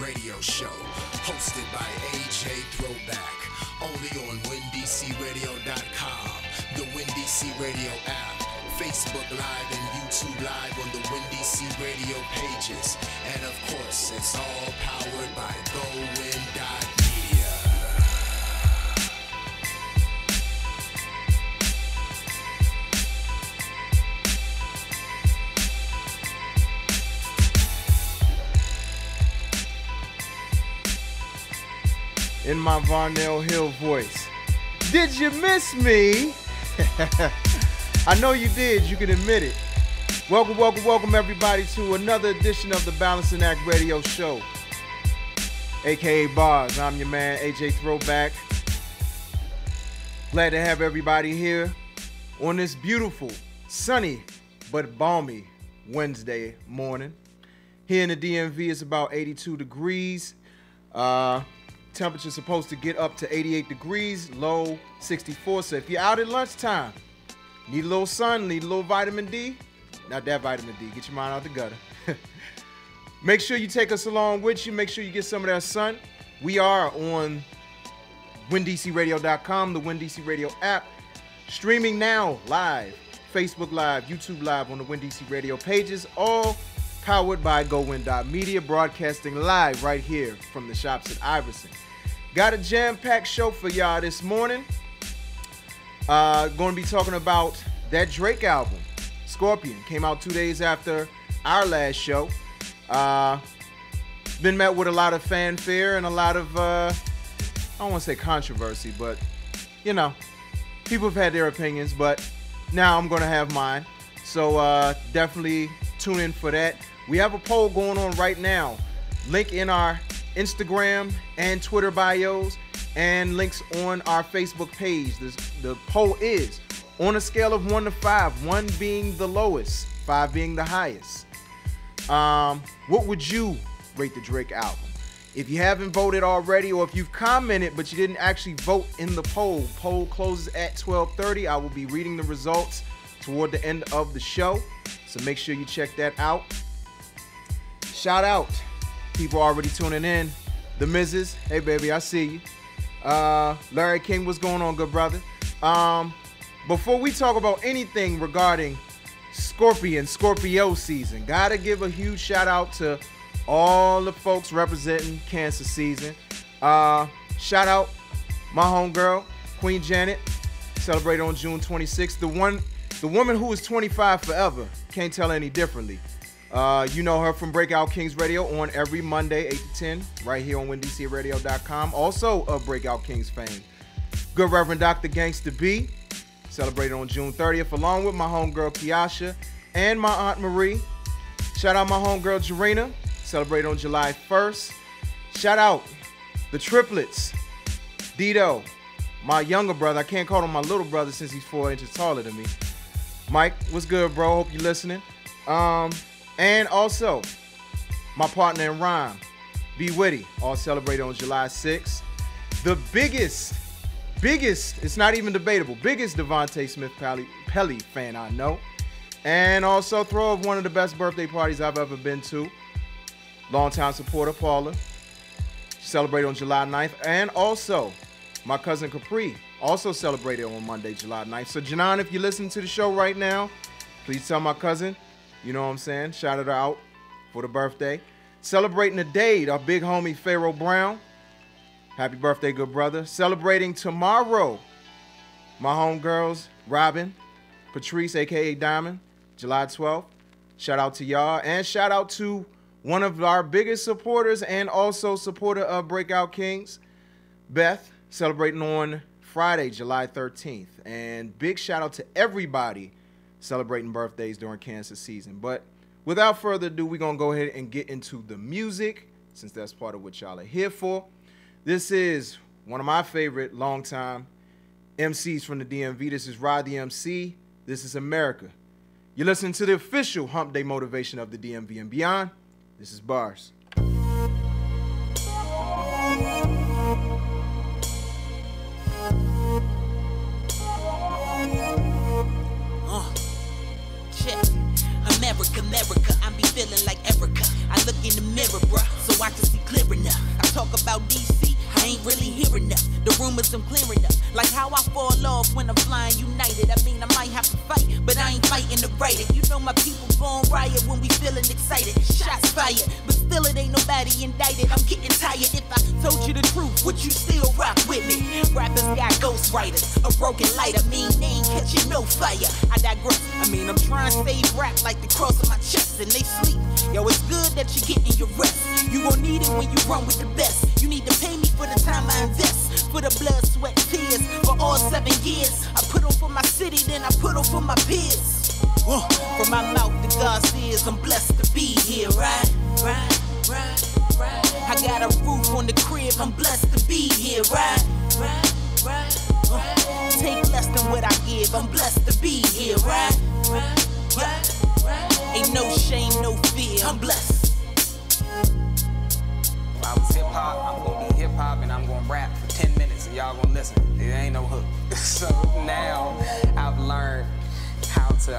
radio show, hosted by AJ Throwback, only on WinDCRadio.com, the WinDC Radio app, Facebook Live and YouTube Live on the WinDC Radio pages, and of course, it's all powered by GoWin.media. In my Varnell Hill voice. Did you miss me? I know you did. You can admit it. Welcome everybody to another edition of the Balancing Act Radio Show, aka Bars. I'm your man AJ Throwback. Glad to have everybody here on this beautiful, sunny but balmy Wednesday morning. Here in the DMV, it's about 82 degrees. Temperature's supposed to get up to 88 degrees, low 64. So if you're out at lunchtime, need a little sun, need a little vitamin D. Not that vitamin D, get your mind out the gutter. Make sure you take us along with you. Make sure you get some of that sun. We are on WinDCRadio.com, the WinDC Radio app. Streaming now, live, Facebook Live, YouTube Live on the WinDC Radio pages, all powered by GoWin.media, broadcasting live right here from the shops at Iverson. Got a jam-packed show for y'all this morning. Going to be talking about that Drake album, Scorpion. Came out 2 days after our last show. Been met with a lot of fanfare and a lot of, I don't want to say controversy, but, you know, people have had their opinions, but now I'm going to have mine. So definitely tune in for that. We have a poll going on right now. Link in our Instagram and Twitter bios and links on our Facebook page. The poll is on a scale of 1 to 5, 1 being the lowest, 5 being the highest. What would you rate the Drake album? If you haven't voted already, or if you've commented but you didn't actually vote in the poll closes at 12:30. I will be reading the results toward the end of the show, so make sure you check that out. Shout out, people already tuning in. The Mrs. Hey baby, I see you. Larry King, what's going on, good brother? Before we talk about anything regarding Scorpio season, gotta give a huge shout out to all the folks representing cancer season. Shout out my homegirl, Queen Janet, celebrated on June 26th. The woman who is 25 forever, can't tell any differently. You know her from Breakout Kings Radio on every Monday, 8 to 10, right here on WinDCRadio.com. Also of Breakout Kings fame. Good Reverend Dr. Gangsta B, celebrated on June 30th, along with my homegirl Kiasha and my Aunt Marie. Shout out my homegirl Jarena, celebrated on July 1st. Shout out the triplets, Dito, my younger brother. I can't call him my little brother since he's 4 inches taller than me. Mike, what's good, bro? Hope you're listening. And also, my partner in rhyme, B Witty, all celebrated on July 6th. The biggest, it's not even debatable, biggest Devontae Smith Pelly fan I know. And also throw of one of the best birthday parties I've ever been to. Longtime supporter, Paula, celebrated on July 9th. And also, my cousin Capri, also celebrated on Monday, July 9th. So, Janan, if you're listening to the show right now, please tell my cousin, you know what I'm saying, shout it out for the birthday. Celebrating the day, our big homie Pharaoh Brown. Happy birthday, good brother. Celebrating tomorrow, my homegirls, Robin, Patrice, a.k.a. Diamond, July 12th. Shout out to y'all. And shout out to one of our biggest supporters and also supporter of Breakout Kings, Beth, celebrating on Friday, July 13th. And big shout out to everybody celebrating birthdays during cancer season. But without further ado, we're going to go ahead and get into the music, since that's part of what y'all are here for. This is one of my favorite longtime MCs from the DMV. This is Rod the MC. This is America. You're listening to the official Hump Day motivation of the DMV and beyond. This is Bars. America, I'm be feeling like Erica. I look in the mirror, bruh, so I can see clearer. ain't really hearing enough. The rumors I'm clearing up. Like how I fall off when I'm flying united. I mean, I might have to fight, but I ain't fighting to write it. You know my people gon' riot when we feeling excited. Shots fired, but still it ain't nobody indicted. I'm getting tired. If I told you the truth, would you still rock with me? Rappers got ghostwriters, a broken light. I mean, they ain't catching no fire. I digress. I mean, I'm trying to save rap like the cross on my chest, and they sleep. Yo, it's good that you're getting your rest. You gon' need it when you run with the best. You need to pay me for the time I invest, for the blood, sweat, tears, for all 7 years. I put on for my city, then I put on for my peers. From my mouth to God's ears, I'm blessed to be here, right? I got a roof on the crib, I'm blessed to be here, right? Take less than what I give, I'm blessed to be here, right? Ain't no shame, no fear, I'm blessed. If I was hip-hop, I'm gonna be hip-hop and I'm gonna rap for 10 minutes and y'all gonna listen. It ain't no hook. So now I've learned how to,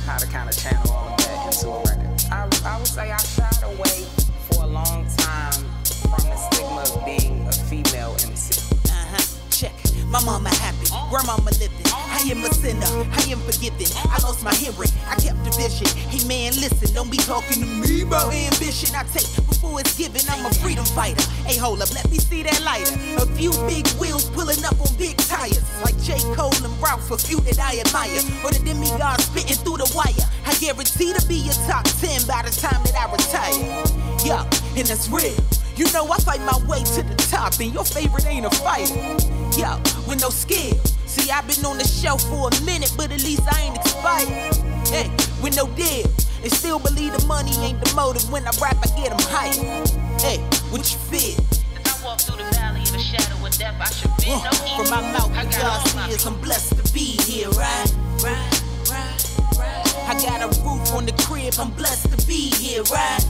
how to kind of channel all of that into a record. I would say I shied away for a long time from the stigma of being a female MC. Check. My mama happy, grandmama living. I am a sinner, I am forgiven. I lost my hearing, I kept the vision. Hey man, listen, don't be talking to me about ambition. I take before it's given, I'm a freedom fighter. Hey, hold up, let me see that lighter. A few big wheels pulling up on big tires. Like J. Cole and Ralph, a few that I admire. Or the demigod spitting through the wire. I guarantee to be a top 10 by the time that I retire. Yo, and that's real. You know I fight my way to the top, and your favorite ain't a fighter. Yo, with no skill. See, I've been on the shelf for a minute, but at least I ain't expired. Hey, with no deal. And still believe the money ain't the motive. When I rap, I get them higher. Hey, what you feel? As I walk through the valley of the shadow of death, I should feel no evil. From my mouth to God's ears, I'm blessed to be here, right? I got a roof on the crib, I'm blessed to be here, right?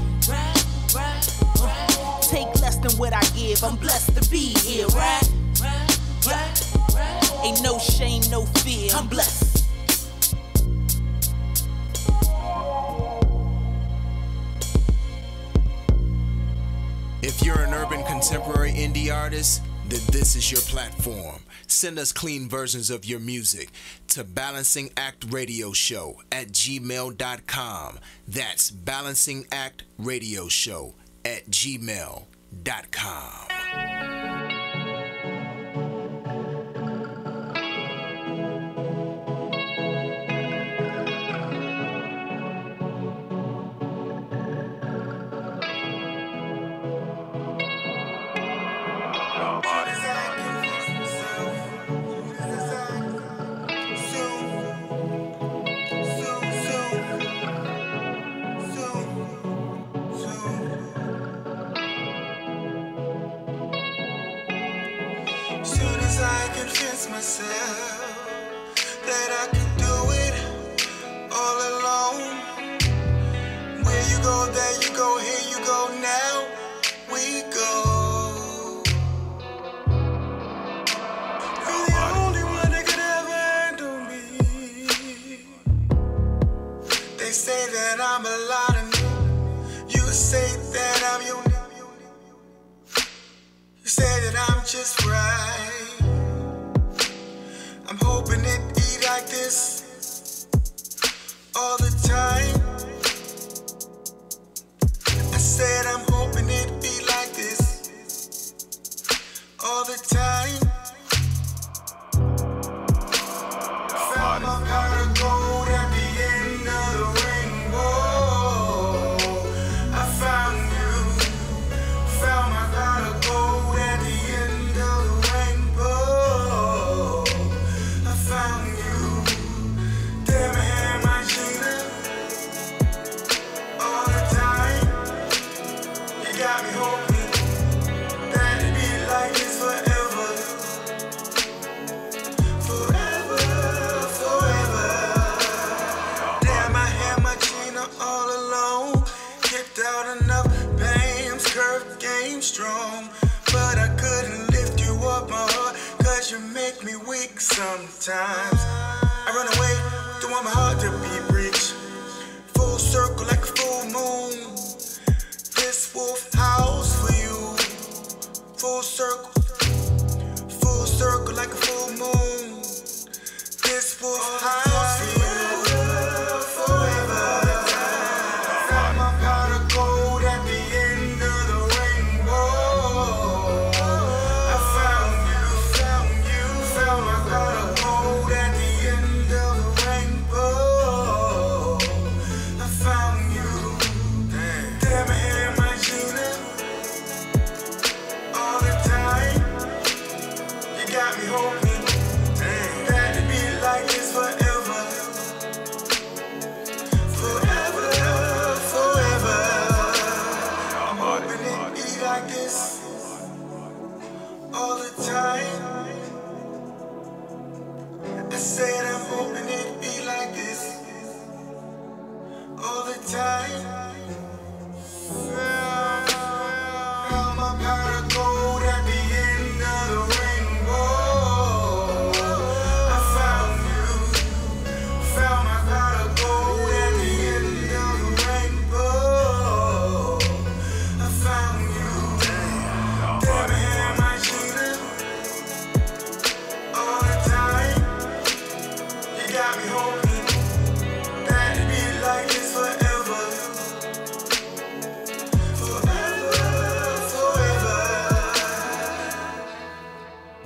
Take less than what I give, I'm blessed to be here, right? Ain't no shame, no fear, I'm blessed. If you're an urban contemporary indie artist, then this is your platform. Send us clean versions of your music to Balancing Act Radio Show at gmail.com. That's Balancing Act Radio Show at gmail.com. Myself that I can do it all alone. Where you go, there you go, here you go, now we go. You're the only one that could ever handle me. They say that I'm a lot of me. You say that I'm unique. You say that I'm just right. I'm hoping it be like this all the time. I said I'm hoping it be like this all the time. Found my pot of gold at the end of the rainbow. I found you. Found my pot of gold at the end of the rainbow. Found you, damn it, my Gina. All the time, you got me hoping that it be like this forever, forever, forever. Damn, I had my Gina all alone, kicked out enough pains, curved game strong, but I couldn't lift you up my heart. 'Cause you make me weak sometimes. I run away, don't want my heart to be breached. Full circle like a full moon. This wolf house for you. Full circle like a full moon. This was high.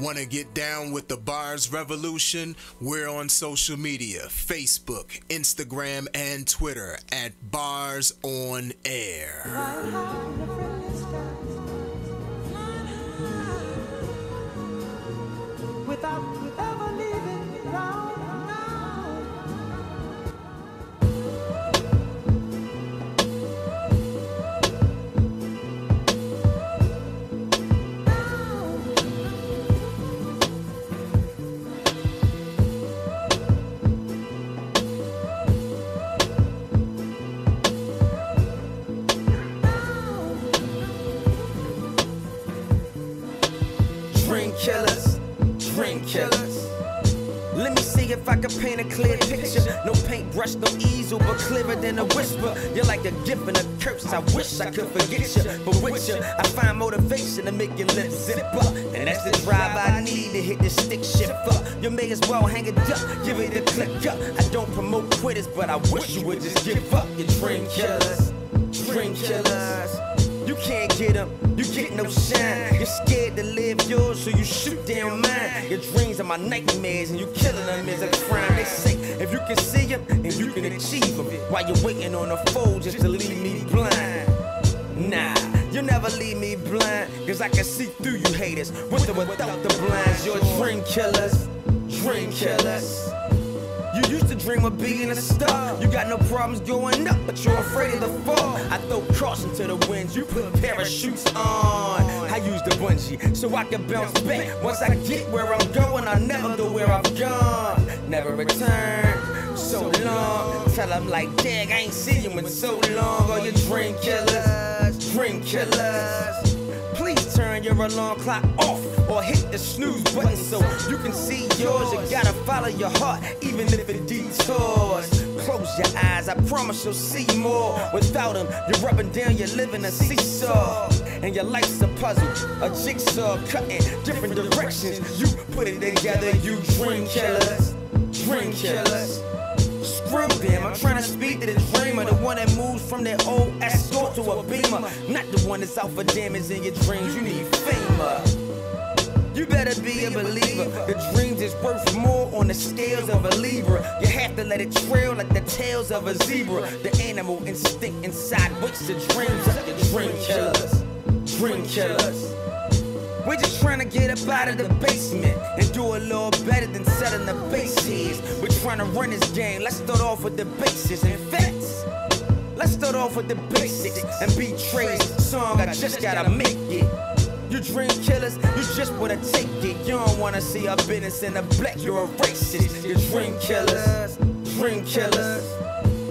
Want to get down with the Bars Revolution? We're on social media, Facebook, Instagram, and Twitter at Bars On Air. Without ever leaving ground. Dream killers. Let me see if I can paint a clear picture. No paintbrush, no easel, but clearer than a whisper. You're like a gift and a curse. I wish I could forget you, but with you, I find motivation to make your lips zip up. And that's the drive I need to hit this stick shift up. You may as well hang it up, give it a click up. I don't promote quitters, but I wish you would just give up. Your dream killers, dream killers. You can't get them, you get no shine. You're scared to live yours, so you shoot down mine. Your dreams are my nightmares, and you killing them is a crime. They say if you can see them, and you can achieve them, while you're waiting on a foe just to leave me blind. Nah, you'll never leave me blind, cause I can see through you haters, with or without the blinds. You're dream killers, dream killers. You used to dream of being a star. You got no problems going up, but you're afraid of the fall. I throw caution to the winds, you put parachutes on. I use the bungee so I can bounce back. Once I get where I'm going, I'll never go where I've gone. Never return. So long. Tell them like, dag, I ain't seen you in so long. All your dream killers, dream killers. Please turn your alarm clock off or hit the snooze button so you can see yours. You gotta follow your heart, even if it detours. Close your eyes, I promise you'll see more. Without them, you're rubbing down, you're living a seesaw. And your life's a puzzle, a jigsaw cutting different directions. You put it together, you dream killers, dream killers. Screw them, I'm trying to speak to the dreamer, the one that moves from their old Escort to a Beamer. Not the one that's out for damage in your dreams, you need FEMA. You better be a believer. The dreams is worth more on the scales of a Libra. You have to let it trail like the tails of a zebra. The animal instinct inside wakes the dreams of your dream killers. Dream killers. We're just trying to get up out of the basement and do a little better than selling the base heads. We're trying to run this game. Let's start off with the basics and facts. Let's start off with the basics and beat Trey's song. I just gotta make it. You dream killers, you just wanna take it. You don't wanna see our business in the black, you're a racist. You dream killers, dream killers.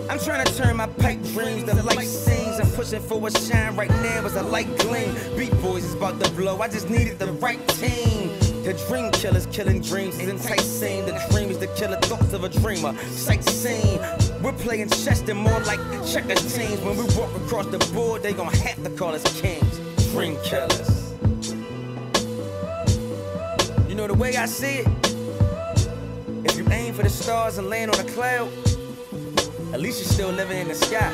I'm trying to turn my pipe dreams to light scenes. I'm pushing for a shine right now as a light gleam. Beat Boys is about to blow, I just needed the right team. The dream killers killing dreams is enticing. The dream is to kill the thoughts of a dreamer. Sightseeing. We're playing chess, they're more like checker teams. When we walk across the board, they gon' have to call us kings. Dream killers. You know, the way I see it, if you aim for the stars and land on a cloud, at least you're still living in the sky.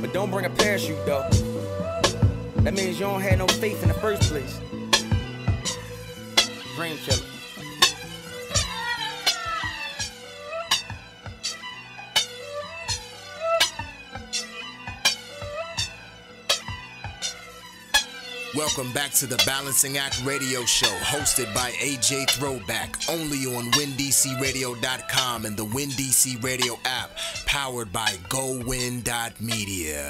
But don't bring a parachute, though. That means you don't have no faith in the first place. Dream killer. Welcome back to the Balancing Act Radio Show, hosted by AJ Throwback, only on WinDCRadio.com and the WinDC Radio app, powered by GoWin.media.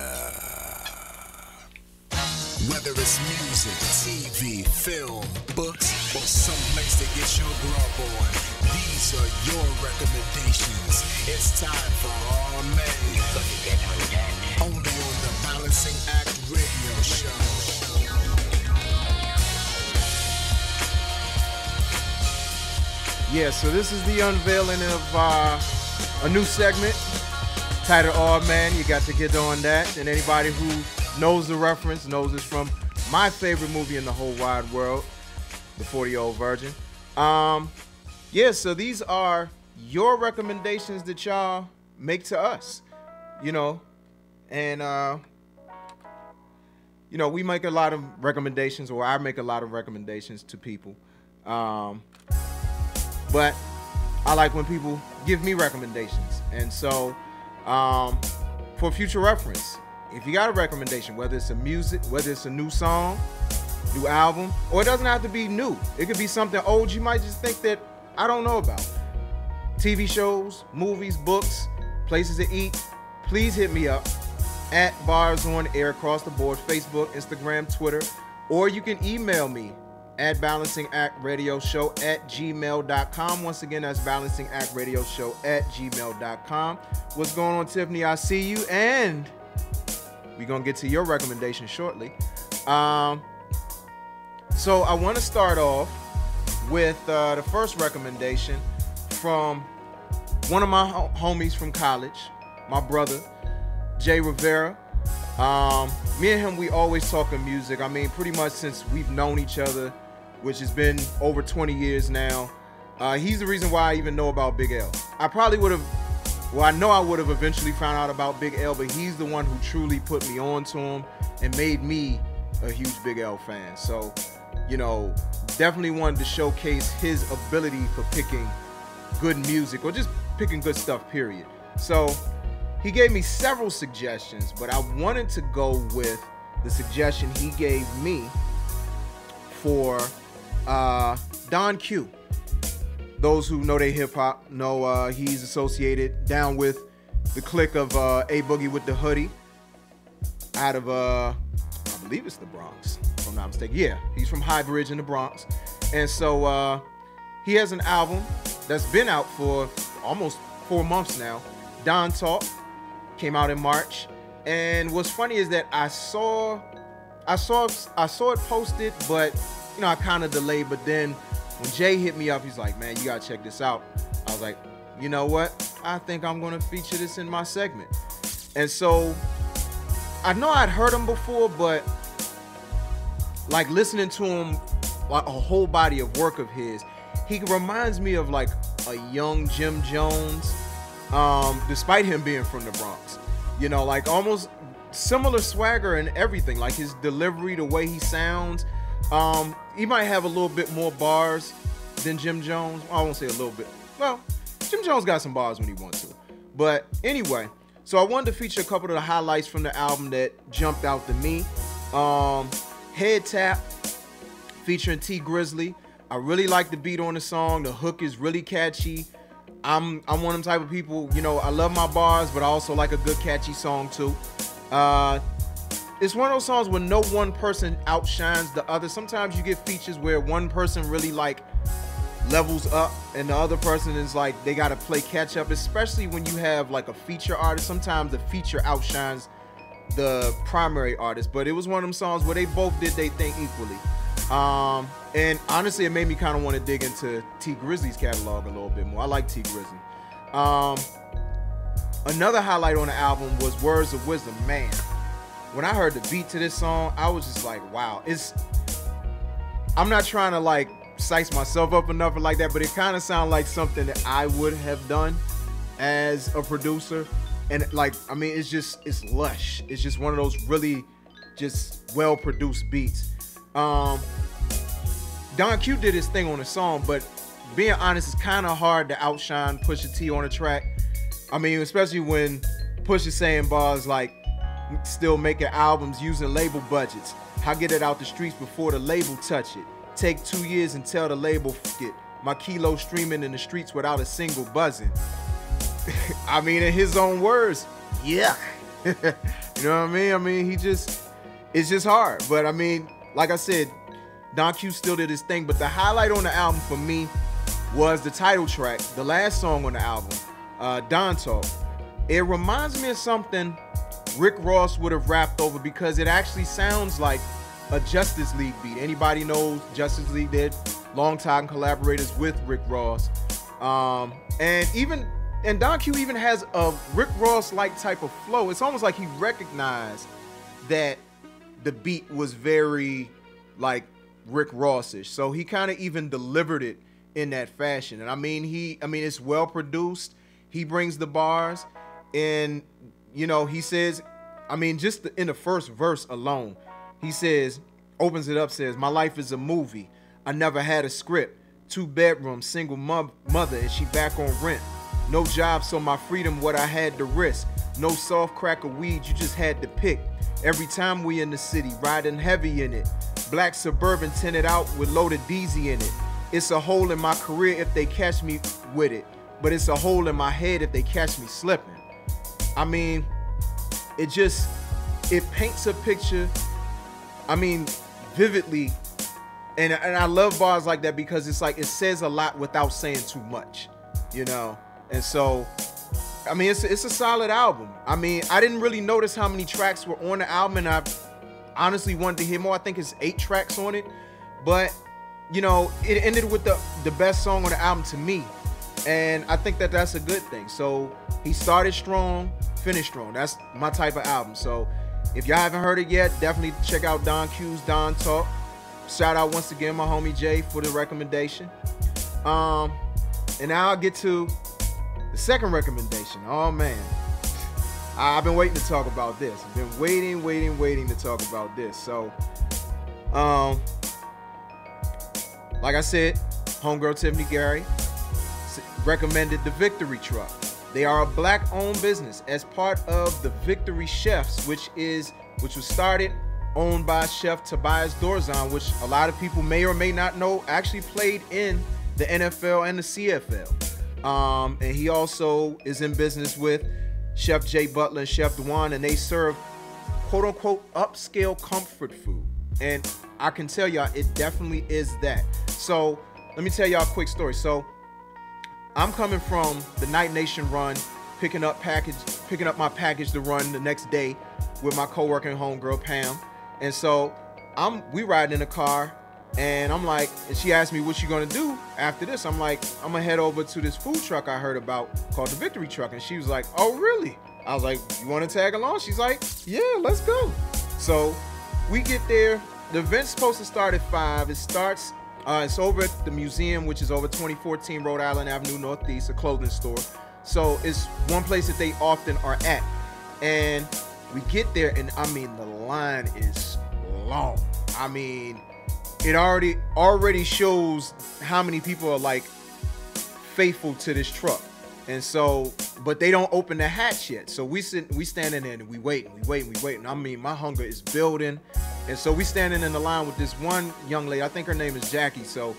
Whether it's music, TV, film, books, or someplace to get your grub on, these are your recommendations. It's time for All Men, only on the Balancing Act Radio Show. Yeah, so this is the unveiling of a new segment titled All Man. You got to get on that. And anybody who knows the reference knows it's from my favorite movie in the whole wide world, The 40-Year-Old Virgin. Yeah, so these are your recommendations that y'all make to us, you know. And, you know, we make a lot of recommendations, or I make a lot of recommendations to people. But I like when people give me recommendations. And so, for future reference, if you got a recommendation, whether it's a music, whether it's a new song, new album, or it doesn't have to be new. It could be something old you might just think that I don't know about. TV shows, movies, books, places to eat, please hit me up at Bars On Air across the board, Facebook, Instagram, Twitter, or you can email me at balancingactradioshow@gmail.com. Once again, that's balancingactradioshow@gmail.com. What's going on, Tiffany? I see you, and we're going to get to your recommendation shortly. So I want to start off with the first recommendation from one of my homies from college, my brother, Jay Rivera. Me and him, we always talking music. I mean, pretty much since we've known each other, which has been over 20 years now. He's the reason why I even know about Big L. I probably would have, well, I know I would have eventually found out about Big L, but he's the one who truly put me on to him and made me a huge Big L fan. So, you know, definitely wanted to showcase his ability for picking good music, or just picking good stuff, period. So he gave me several suggestions, but I wanted to go with the suggestion he gave me for Don Q. Those who know they hip hop know he's associated down with the clique of A Boogie with the Hoodie out of I believe it's the Bronx, if I'm not mistaken. Yeah, he's from High Bridge in the Bronx. And so he has an album that's been out for almost 4 months now. Don Talk came out in March. And what's funny is that I saw it posted, but you know, I kind of delayed. But then when Jay hit me up, he's like, man, you gotta check this out. I was like, you know what? I think I'm gonna feature this in my segment. And so I know I'd heard him before, but like listening to him, like a whole body of work of his, he reminds me of like a young Jim Jones, despite him being from the Bronx. You know, like almost similar swagger and everything, like his delivery, the way he sounds. He might have a little bit more bars than Jim Jones. I won't say a little bit. Well, Jim Jones got some bars when he wants to. But anyway, so I wanted to feature a couple of the highlights from the album that jumped out to me. Head Tap featuring T Grizzly. I really like the beat on the song. The hook is really catchy. I'm one of them type of people, you know, I love my bars, but I also like a good catchy song too. It's one of those songs where no one person outshines the other. Sometimes you get features where one person really like levels up and the other person is like, they got to play catch up, especially when you have like a feature artist. Sometimes the feature outshines the primary artist, but it was one of them songs where they both did their thing equally. And honestly, it made me kind of want to dig into T Grizzly's catalog a little bit more. I like T Grizzly. Another highlight on the album was Words of Wisdom. Man, when I heard the beat to this song, I was just like, wow. I'm not trying to like size myself up enough or like that, but it kind of sounds like something that I would have done as a producer. And like, I mean, it's lush. It's just one of those really just well-produced beats. Don Q did his thing on the song, but being honest, it's kind of hard to outshine Pusha T on a track. I mean, especially when Pusha saying bars like, still making albums using label budgets. How get it out the streets before the label touch it? Take 2 years and tell the label, fuck it. My kilo streaming in the streets without a single buzzing. I mean, in his own words, yeah. You know what I mean? I mean, it's just hard. But I mean, like I said, Don Q still did his thing. But the highlight on the album for me was the title track, the last song on the album, Don Talk. It reminds me of something Rick Ross would have rapped over because it actually sounds like a Justice League beat. Anybody knows Justice League did longtime collaborators with Rick Ross. And Don Q even has a Rick Ross-like type of flow. It's almost like he recognized that the beat was very like Rick Ross-ish. So he kind of even delivered it in that fashion. And I mean, it's well produced. He brings the bars, and you know, he says, I mean, just in the first verse alone, he says, opens it up, says, my life is a movie. I never had a script. 2 bedrooms, single mother, and she back on rent. No job, so my freedom, what I had to risk. No soft crack of weed, you just had to pick. Every time we in the city, riding heavy in it. Black Suburban tinted out with loaded DZ in it. It's a hole in my career if they catch me with it. But it's a hole in my head if they catch me slipping. I mean, it paints a picture, I mean, vividly. And I love bars like that because it's like, it says a lot without saying too much, you know? And so, I mean, it's a solid album. I mean, I didn't really notice how many tracks were on the album, and I honestly wanted to hear more. I think it's 8 tracks on it. But, you know, it ended with the best song on the album to me. And I think that's a good thing. So he started strong, finished strong. That's my type of album. So if y'all haven't heard it yet, definitely check out Don Q's Don Talk. Shout out once again my homie Jay for the recommendation. And now I'll get to the second recommendation. Oh man, I've been waiting to talk about this. I've been waiting to talk about this. So, like I said, homegirl Tiffany Gary recommended the Victory Truck. They are a black-owned business as part of the Victory Chefs, which was started, owned by Chef Tobias Dorzan, which a lot of people may or may not know actually played in the NFL and the CFL. And he also is in business with Chef Jay Butler and Chef Dwan, and they serve quote-unquote upscale comfort food. And I can tell y'all, it definitely is that. So let me tell y'all a quick story. So I'm coming from the Night Nation run, picking up my package to run the next day with my coworker and homegirl Pam. And so we riding in the car, and I'm like, and she asked me, what you gonna do after this? I'm like, I'm gonna head over to this food truck I heard about called the Victory Truck. And she was like, oh really? I was like, you wanna tag along? She's like, yeah, let's go. So we get there. The event's supposed to start at 5. It starts, it's over at the museum, which is over 2014 Rhode Island Avenue Northeast, a clothing store. So it's one place that they often are at. And we get there, and I mean, the line is long. I mean, it already shows how many people are like faithful to this truck. And so, but they don't open the hatch yet. So we standing there and we waiting. I mean, my hunger is building. And so we standing in the line with this one young lady. I think her name is Jackie. So,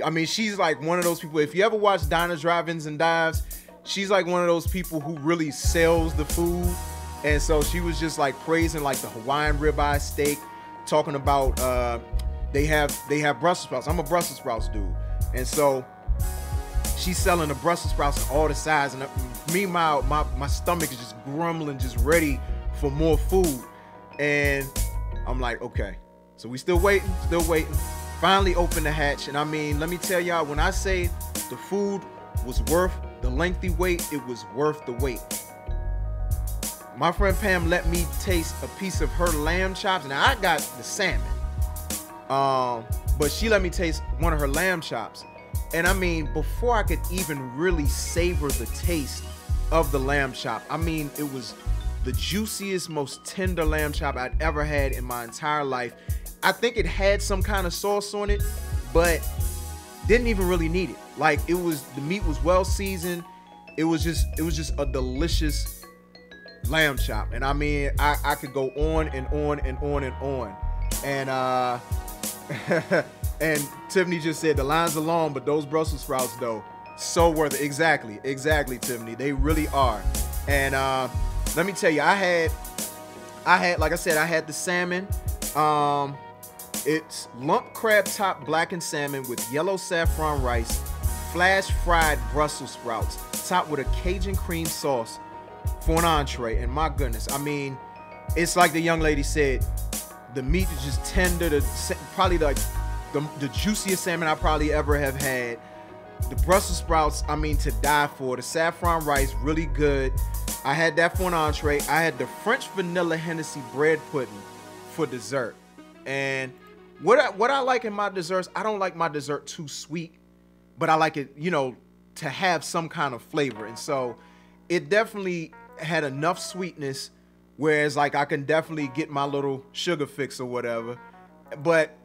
I mean, she's like one of those people. If you ever watch Diners, Drive-Ins, and Dives, she's like one of those people who really sells the food. And so she was just like praising like the Hawaiian ribeye steak, talking about they have Brussels sprouts. I'm a Brussels sprouts dude. And so she's selling the Brussels sprouts and all the sides. And meanwhile, my stomach is just grumbling, just ready for more food. And I'm like, okay. So we still waiting. Finally open the hatch. And I mean, let me tell y'all, when I say the food was worth the lengthy wait, it was worth the wait. My friend Pam let me taste a piece of her lamb chops. Now I got the salmon. But she let me taste one of her lamb chops. And I mean, before I could even really savor the taste of the lamb chop, I mean, it was the juiciest, most tender lamb chop I'd ever had in my entire life. I think it had some kind of sauce on it, but didn't even really need it. Like, the meat was well seasoned. It was just a delicious lamb chop. And I mean, I could go on and on and on and on. And and Tiffany just said the lines are long, but those Brussels sprouts though, so worth it. Exactly, Tiffany. They really are. And let me tell you, I had, like I said, I had the salmon. It's lump crab top blackened salmon with yellow saffron rice, flash fried Brussels sprouts, topped with a Cajun cream sauce for an entree. And my goodness, I mean, it's like the young lady said, the meat is just tender, probably like the juiciest salmon I probably ever have had. The Brussels sprouts, I mean, to die for. The saffron rice, really good. I had that for an entree. I had the French vanilla Hennessy bread pudding for dessert. And what I like in my desserts, I don't like my dessert too sweet, but I like it, you know, to have some kind of flavor. And so it definitely had enough sweetness, whereas like I can definitely get my little sugar fix or whatever. But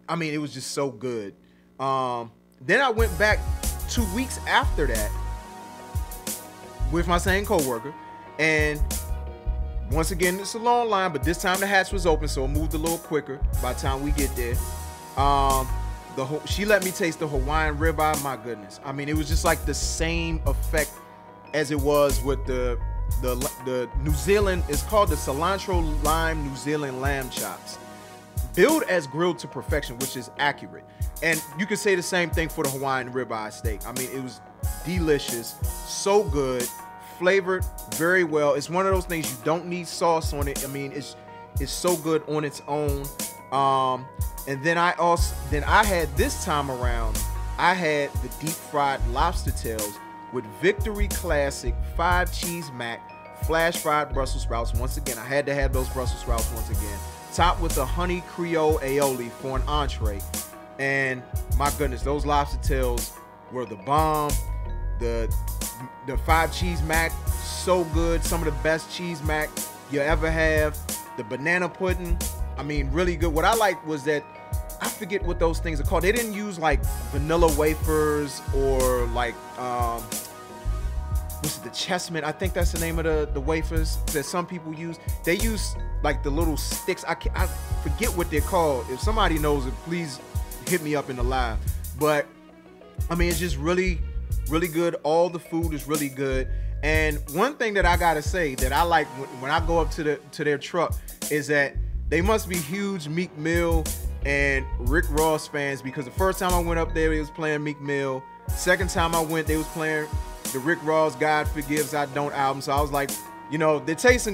I mean, it was just so good. Then I went back 2 weeks after that with my same coworker, and once again, it's a long line, but this time the hatch was open, so it moved a little quicker by the time we get there. She let me taste the Hawaiian ribeye. My goodness, I mean, it was just like the same effect as it was with the New Zealand. It's called the cilantro lime New Zealand lamb chops, billed as grilled to perfection, which is accurate. And you can say the same thing for the Hawaiian ribeye steak. I mean, it was delicious, so good, flavored very well. It's one of those things you don't need sauce on it. I mean, it's so good on its own. And then I had this time around, I had the deep fried lobster tails with Victory Classic 5 cheese mac, flash fried Brussels sprouts. Once again, I had to have those Brussels sprouts once again, topped with a honey Creole aioli for an entree. And my goodness, those lobster tails were the bomb. The 5 cheese mac, so good. Some of the best cheese mac you ever have. The banana pudding, I mean, really good. What I liked was that, I forget what those things are called. They didn't use like vanilla wafers or like what's it, the chessmen, I think that's the name of the wafers that some people use. They use like the little sticks. I forget what they're called. If somebody knows it, please hit me up in the live. But I mean, it's just really, really good. All the food is really good. And one thing that I gotta say that I like when I go up to their truck is that they must be huge Meek Mill and Rick Ross fans, because the first time I went up there, they was playing Meek Mill. Second time I went, they was playing the Rick Ross God Forgives I Don't album. So I was like, you know, their taste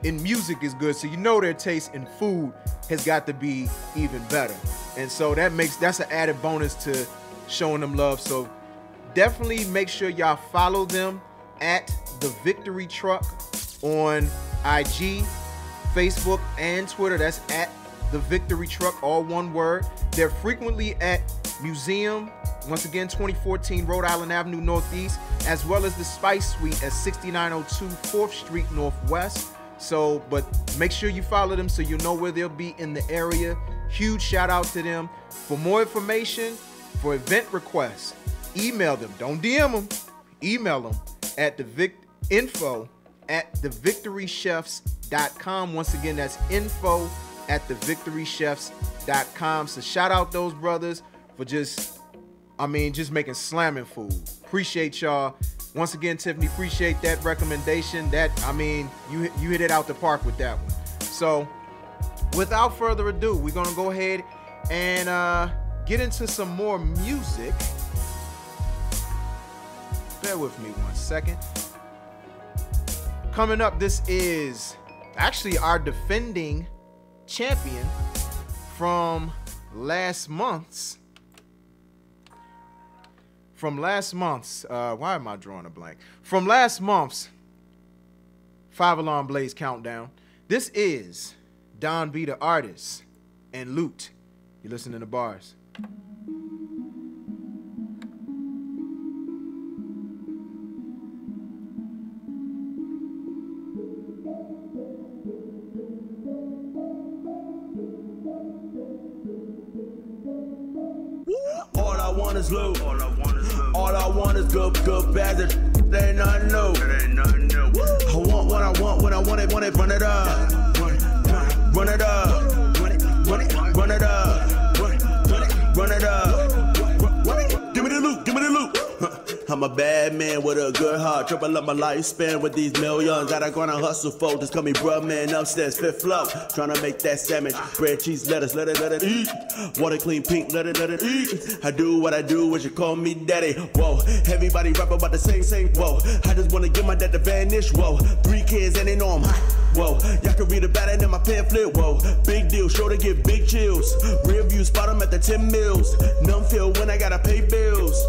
in music is good, so you know their taste in food has got to be even better. And so that's an added bonus to showing them love. So definitely make sure y'all follow them at The Victory Truck on IG, Facebook, and Twitter. That's at The Victory Truck, all one word. They're frequently at Museum, once again, 2014 Rhode Island Avenue Northeast, as well as the Spice Suite at 6902 4th Street Northwest. So, but make sure you follow them so you know where they'll be in the area. Huge shout out to them. For more information, for event requests, email them. Don't DM them. Email them at info@thevictorychefs.com. Once again, that's info@thevictorychefs.com. So shout out those brothers for just making slamming food. Appreciate y'all. Once again, Tiffany, appreciate that recommendation. That, I mean, you hit it out the park with that one. So without further ado, we're gonna go ahead and get into some more music. Bear with me 1 second. Coming up, this is actually our defending champion from last month's. Why am I drawing a blank? From last month's 5 Alarm Blaze Countdown. This is Don B the Artist and Lute You're listening to Bars. All I want is loot. All I want is good bad. There ain't nothing new. I want what I want when I want it, run it up. Run it up. Run it up. Run it up. Give me the loot, give me the loot. I'm a bad man with a good heart. Triple up my lifespan with these millions that I gonna hustle for. Just call me bruh man upstairs, fifth floor. Tryna make that sandwich. Bread, cheese, lettuce, let it eat. Water clean pink, let it eat. I do what I do, what you call me daddy. Whoa, everybody rap about the same. Whoa, I just wanna get my dad to vanish. Whoa, 3 kids and they know I'm hot. Whoa, y'all can read about it in my pamphlet. Whoa, big deal, sure to get big chills. Rear view, spot 'em at the 10 mils. Numb feel when I gotta pay bills.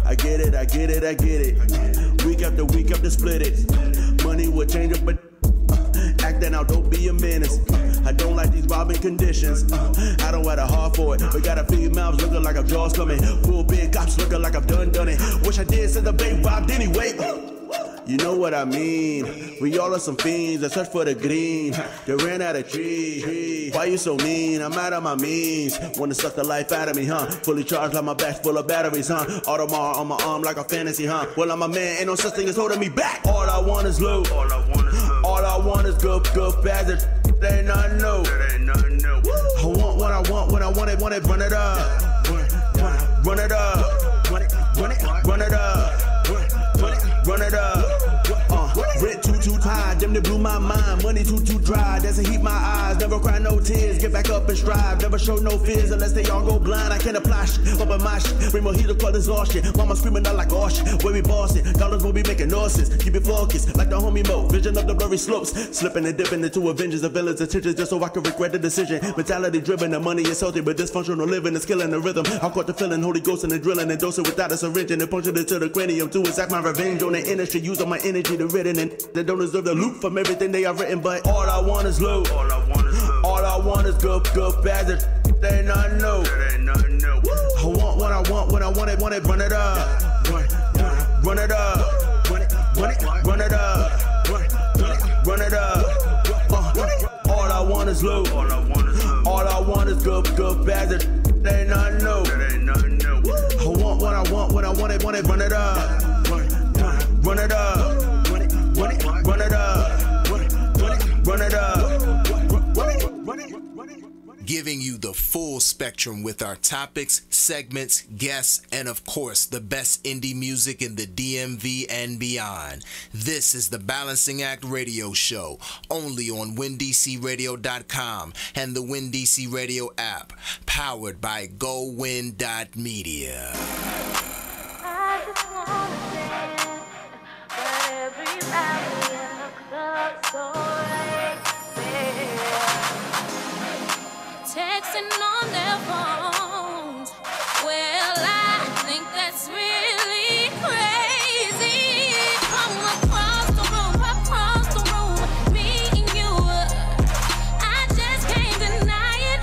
I get it. Week after week, have to split it. Money will change up, but acting out, don't be a menace. I don't like these robbing conditions. I don't have a heart for it. We got a few mouths looking like I'm jaws coming. Full big cops looking like I've done it. Wish I did since the bank robbed anyway. You know what I mean. We all are some fiends that search for the green. They ran out of trees. Why you so mean? I'm out of my means. Wanna suck the life out of me, huh? Fully charged like my back's full of batteries, huh? Audemars on my arm like a fantasy, huh? Well, I'm a man, ain't no such thing as holding me back. All I want is loot. All I want is good bad. There ain't nothing new. I want what I want when I want it, run it up. Run it up. Run it up. Run it up. Rent too high, them they blew my mind. Money too dry, doesn't heat my eyes. Never cry no tears, get back up and strive. Never show no fears unless they all go blind. I can't apply shit, up in my shit. Bring mojito call this all shit. Mama screaming out like all shit. Where we bossin', dollars will be making noises. Keep it focused, like the homie Mo. Vision of the blurry slopes. Slipping and dipping into Avengers, the villains' attention just so I can regret the decision. Mentality driven, the money is healthy, but dysfunctional living is killing the rhythm. I caught the feeling, Holy Ghost and the drilling and dosing without a syringe and it punctured into the cranium to exact my revenge on the industry. Use all my energy to ridden and they don't deserve the loot from everything they have written, but all I want is loot. All I want is good bad. There ain't nothing new. I want what I want when I want it, run it up. Run it up. Run it up. Run it up. All I want is loot. All I want is good bad. There ain't nothing new. I want what I want when I want it, run it up. Run it up. Run it up. Run it up. Giving you the full spectrum with our topics, segments, guests, and of course, the best indie music in the DMV and beyond. This is the Balancing Act Radio Show, only on WinDCRadio.com and the WinDC Radio app, powered by GoWin.media. I just wanna dance, but everybody in the club's so late. Texting on their phones. Well, I think that's really crazy. From across the room, me and you. I just can't deny it.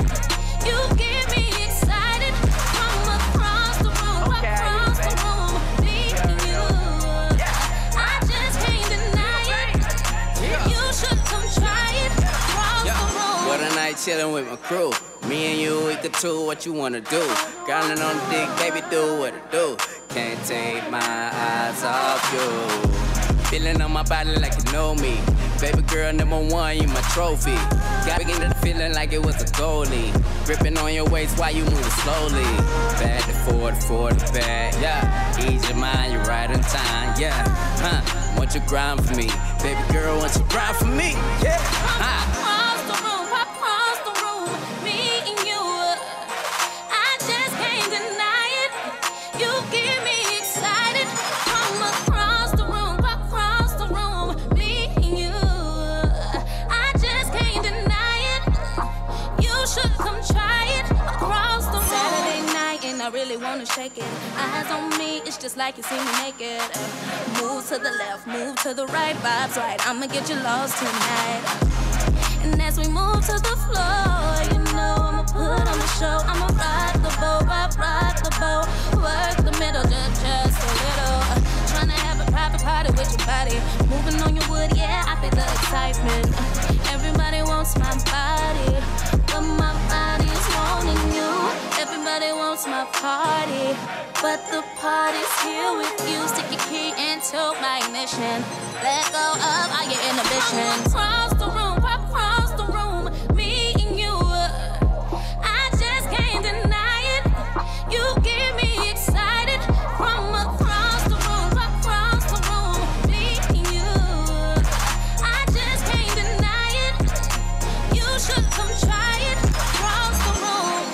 You get me excited. From across the room, me and you. I just can't deny it. You should come try it. Across the room. What a night chillin' with my crew. Me and you, we could do what you wanna do. Grinding on the dick, baby, do what it do. Can't take my eyes off you. Feeling on my body like you know me. Baby girl, #1, you my trophy. Got me into the feeling like it was a goalie. Gripping on your waist while you move slowly. Back to forward to back, yeah. Ease your mind, you're right on time, yeah. Want you grind for me. Baby girl, want you grind for me, yeah. I really wanna shake it. Eyes on me, it's just like you see me naked. Move to the left, move to the right, vibes right. I'ma get you lost tonight. And as we move to the floor, you know I'ma put on the show. I'ma with your body. Moving on your wood, yeah, I feel the excitement. Everybody wants my body, but my body's wanting you. Everybody wants my party, but the party's here with you. Stick your key into my ignition. Let go of all your inhibitions. Across the room, across the room, me and you. I just can't deny it. You get me excited. From across the room, me and you. I just can't deny it. You should come try it. Across the room.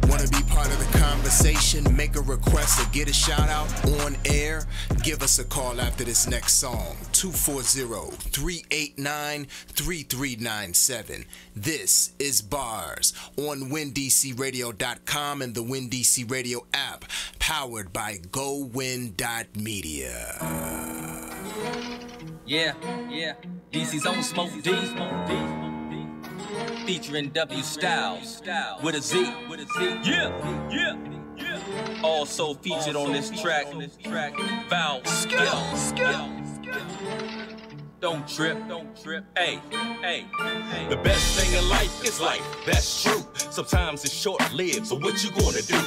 Want to be part of the conversation? Make a request or get a shout out on air? Give us a call after this next song. 240-389-3397. This is Bars on WinDCRadio.com and the WinDC Radio app, powered by GoWin.media. Yeah, DC's own Smoke D. Featuring W Styles with a Z. Yeah. Also featured on this track, Val Skill. Don't trip. Hey. The best thing in life is life, that's true. Sometimes it's short-lived, so what you gonna do?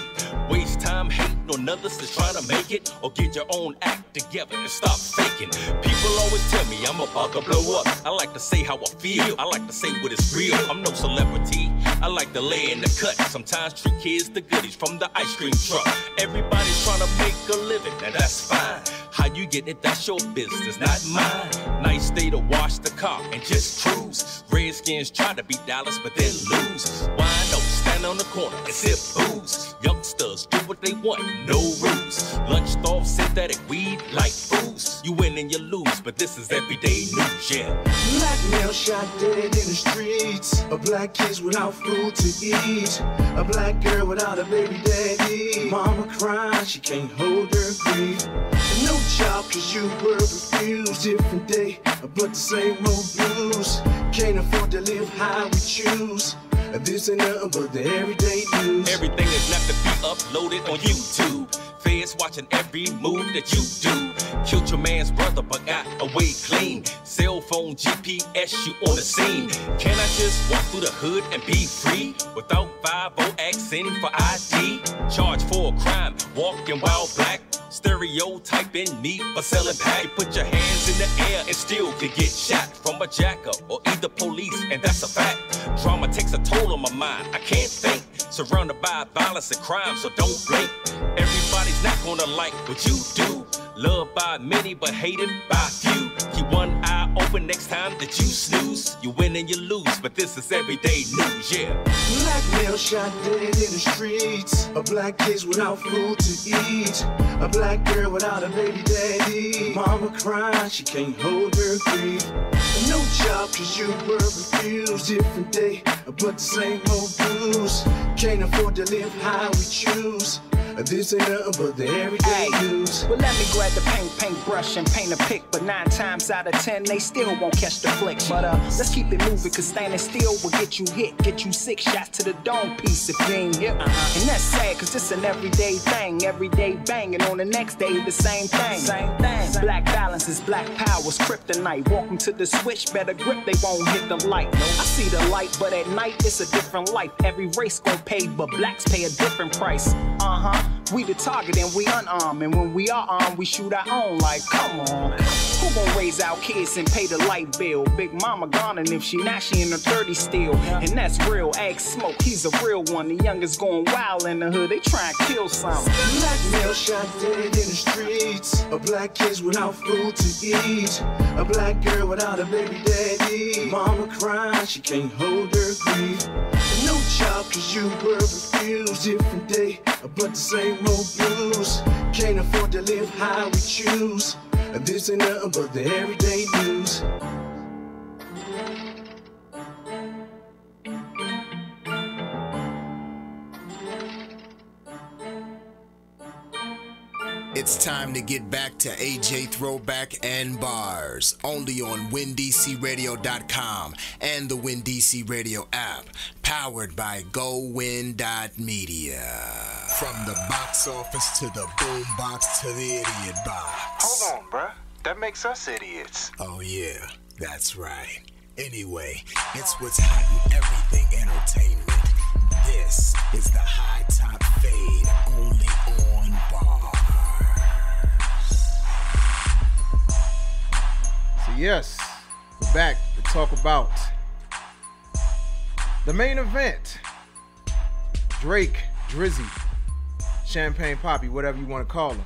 Waste time hating on others that's trying to make it? Or get your own act together and stop faking? People always tell me I'm about to blow up. I like to say how I feel, I like to say what is real. I'm no celebrity, I like to lay in the cut. Sometimes treat kids the goodies from the ice cream truck. Everybody's trying to make a living, and that's fine. How you get it, that's your business, not mine. Nice day to wash the car and just cruise. Redskins try to beat Dallas, but then lose. Wind up, stand on the corner and sip booze. Youngsters do what they want, no rules. Lunch off synthetic weed like fools. You win and you lose, but this is everyday news, yeah. Black male shot dead in the streets. A black kids without food to eat. A black girl without a baby daddy. Mama crying, she can't hold her grief. No job cause you were refused. Different day, but the same old blues. Can't afford to live how we choose. This ain't nothing but the everyday news. Everything is not to be uploaded on YouTube. Feds watching every move that you do. Killed your man's brother but got away clean. Cell phone GPS, you on the scene. Can I just walk through the hood and be free? Without 5-0 asking for ID. Charged for a crime, walking while black. Stereotyping me for selling pack. You put your hands in the air and still could get shot from a jacker or either police, and that's a fact. Drama takes a toll on my mind, I can't think. Surrounded by violence and crime, so don't blink. Everybody's not gonna like what you do. Loved by many, but hated by few. Keep one eye open next time that you snooze. You win and you lose, but this is everyday news, yeah. Black male shot dead in the streets. A black kids without food to eat. A black girl without a baby daddy. Mama crying, she can't hold her grief. No job cause you were refused. Different day, but the same old blues. Can't afford to live how we choose. This ain't nothing but the everyday news. Well, let me grab the paintbrush and paint a pic. But 9 times out of 10, they still won't catch the flick. But let's keep it moving, cause standing still will get you hit. Get you 6 shots to the dome piece if you ain't hit. And that's sad, cause it's an everyday thing. Everyday banging on the next day, the same thing. Black balance is black power's kryptonite. Welcome to the switch, better grip, they won't hit the light. I see the light, but at night it's a different life. Every race gon' pay, but blacks pay a different price. We the target and we unarmed, and when we are armed, we shoot our own. Like, come on, who gon' raise our kids and pay the light bill? Big mama gone, and if she not, she in her 30s still. And that's real. Ask Smoke, he's a real one. The youngest going wild in the hood, they try and kill something. Black male shot dead in the streets. A black kids without food to eat. A black girl without a baby daddy. Mama crying, she can't hold her grief. No job cause you were refused. Different day, but the same old blues. Can't afford to live how we choose. This ain't nothing but the everyday news. It's time to get back to AJ Throwback and Bars, only on WinDCRadio.com and the WinDC Radio app, powered by GoWin.media. From the box office to the boom box to the idiot box. Hold on, bruh. That makes us idiots. Oh yeah, that's right. Anyway, it's what's hot in everything entertainment. This is the High Top Fade, only on Bars. So yes, we're back to talk about the main event. Drake, Drizzy, Champagne Poppy, whatever you want to call him,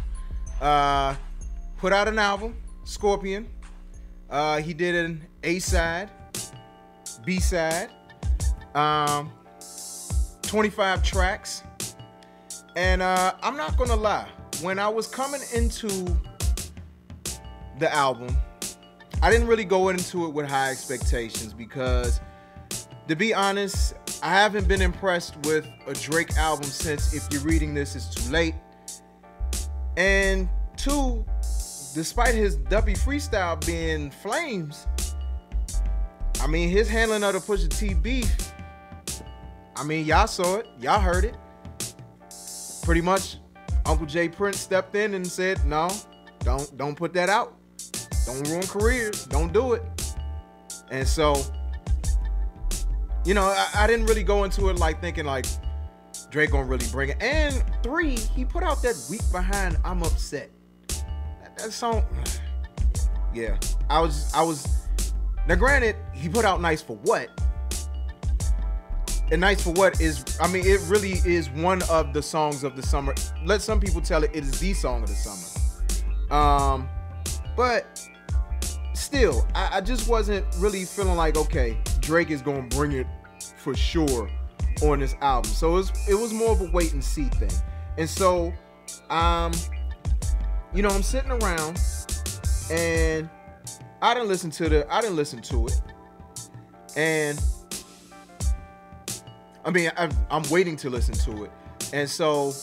put out an album, Scorpion. He did an A-side, B-side, 25 tracks. And I'm not gonna lie, when I was coming into the album, I didn't really go into it with high expectations because, to be honest, I haven't been impressed with a Drake album since If You're Reading This It's Too Late. And two, despite his W freestyle being flames, I mean, his handling of the Pusha T beef, I mean, y'all saw it, y'all heard it. Pretty much, Uncle J Prince stepped in and said, no, don't put that out. Don't ruin careers. Don't do it. And so, you know, I didn't really go into it like thinking like Drake gonna really bring it. And three, he put out that week behind I'm Upset. That song, yeah. I was. Now, granted, he put out Nice for What. And Nice for What is, I mean, it really is one of the songs of the summer. Let some people tell it is the song of the summer. But still, I just wasn't really feeling like, okay, Drake is gonna bring it for sure on this album. So it was more of a wait and see thing. And so, you know, I'm sitting around and I didn't listen to it. And I mean, I'm waiting to listen to it. And so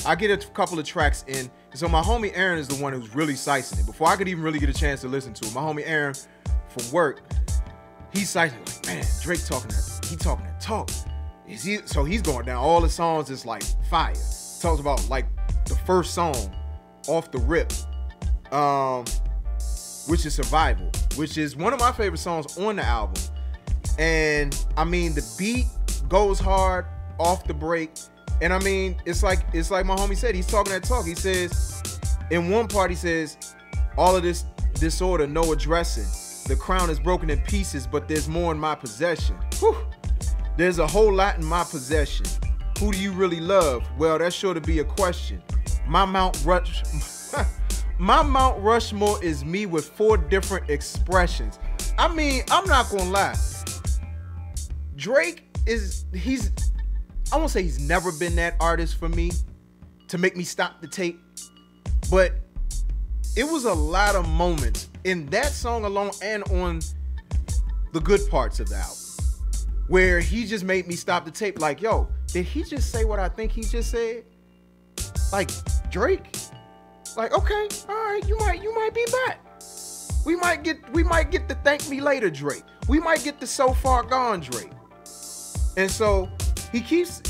I get a couple of tracks in. So my homie Aaron is the one who's really slicing it. Before I could even really get a chance to listen to it, my homie Aaron from work, he's slicing it like, man, Drake talking that talk. So he's going down. All the songs is like fire. Talks about like the first song off the rip, which is Survival, which is one of my favorite songs on the album. And I mean, the beat goes hard off the break. And I mean, it's like my homie said, he's talking that talk. He says, in one part, he says, all of this disorder, no addressing. The crown is broken in pieces, but there's more in my possession. Whew. There's a whole lot in my possession. Who do you really love? Well, that's sure to be a question. My Mount Rushmore is me with 4 different expressions. I mean, I'm not gonna lie. Drake I won't say he's never been that artist for me to make me stop the tape, but it was a lot of moments in that song alone and on the good parts of the album where he just made me stop the tape like, yo, did he just say what I think he just said? Like, Drake? Like, okay, all right, you might be back. We might get the Thank Me Later Drake. We might get the So Far Gone Drake. And so he keeps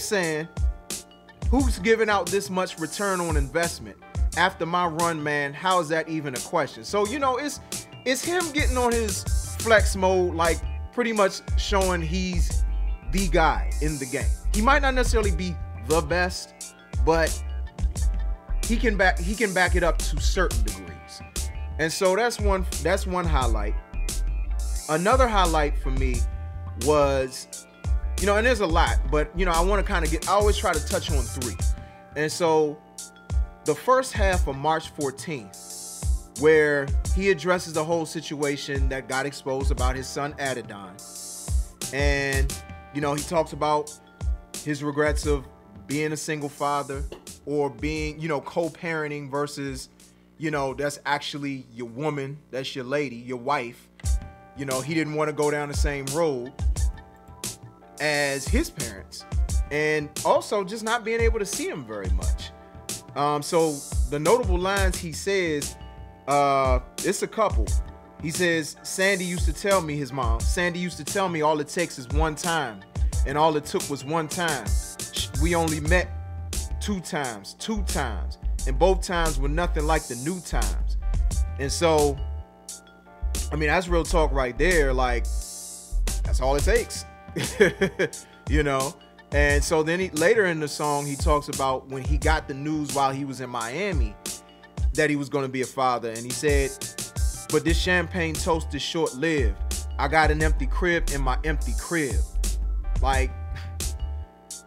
saying, who's giving out this much return on investment after my run, man? How is that even a question? So, you know, it's him getting on his flex mode, like pretty much showing he's the guy in the game. He might not necessarily be the best, but he can back it up to certain degrees. And so that's one highlight. Another highlight for me was, you know, and there's a lot, but, you know, I want to kind of I always try to touch on 3. And so the first half of March 14th, where he addresses the whole situation that got exposed about his son Adidon. And, you know, he talks about his regrets of being a single father or being, you know, co-parenting versus, you know, that's actually your woman, that's your lady, your wife. You know, he didn't want to go down the same road as his parents, and also just not being able to see him very much. So the notable lines he says, it's a couple. He says, Sandy used to tell me, his mom, Sandy used to tell me all it takes is one time, and all it took was one time. We only met two times, and both times were nothing like the new times. And so, I mean, that's real talk right there. Like, that's all it takes, you know? And so then later in the song, he talks about when he got the news while he was in Miami that he was going to be a father. And he said, but this champagne toast is short-lived. I got an empty crib in my empty crib. Like,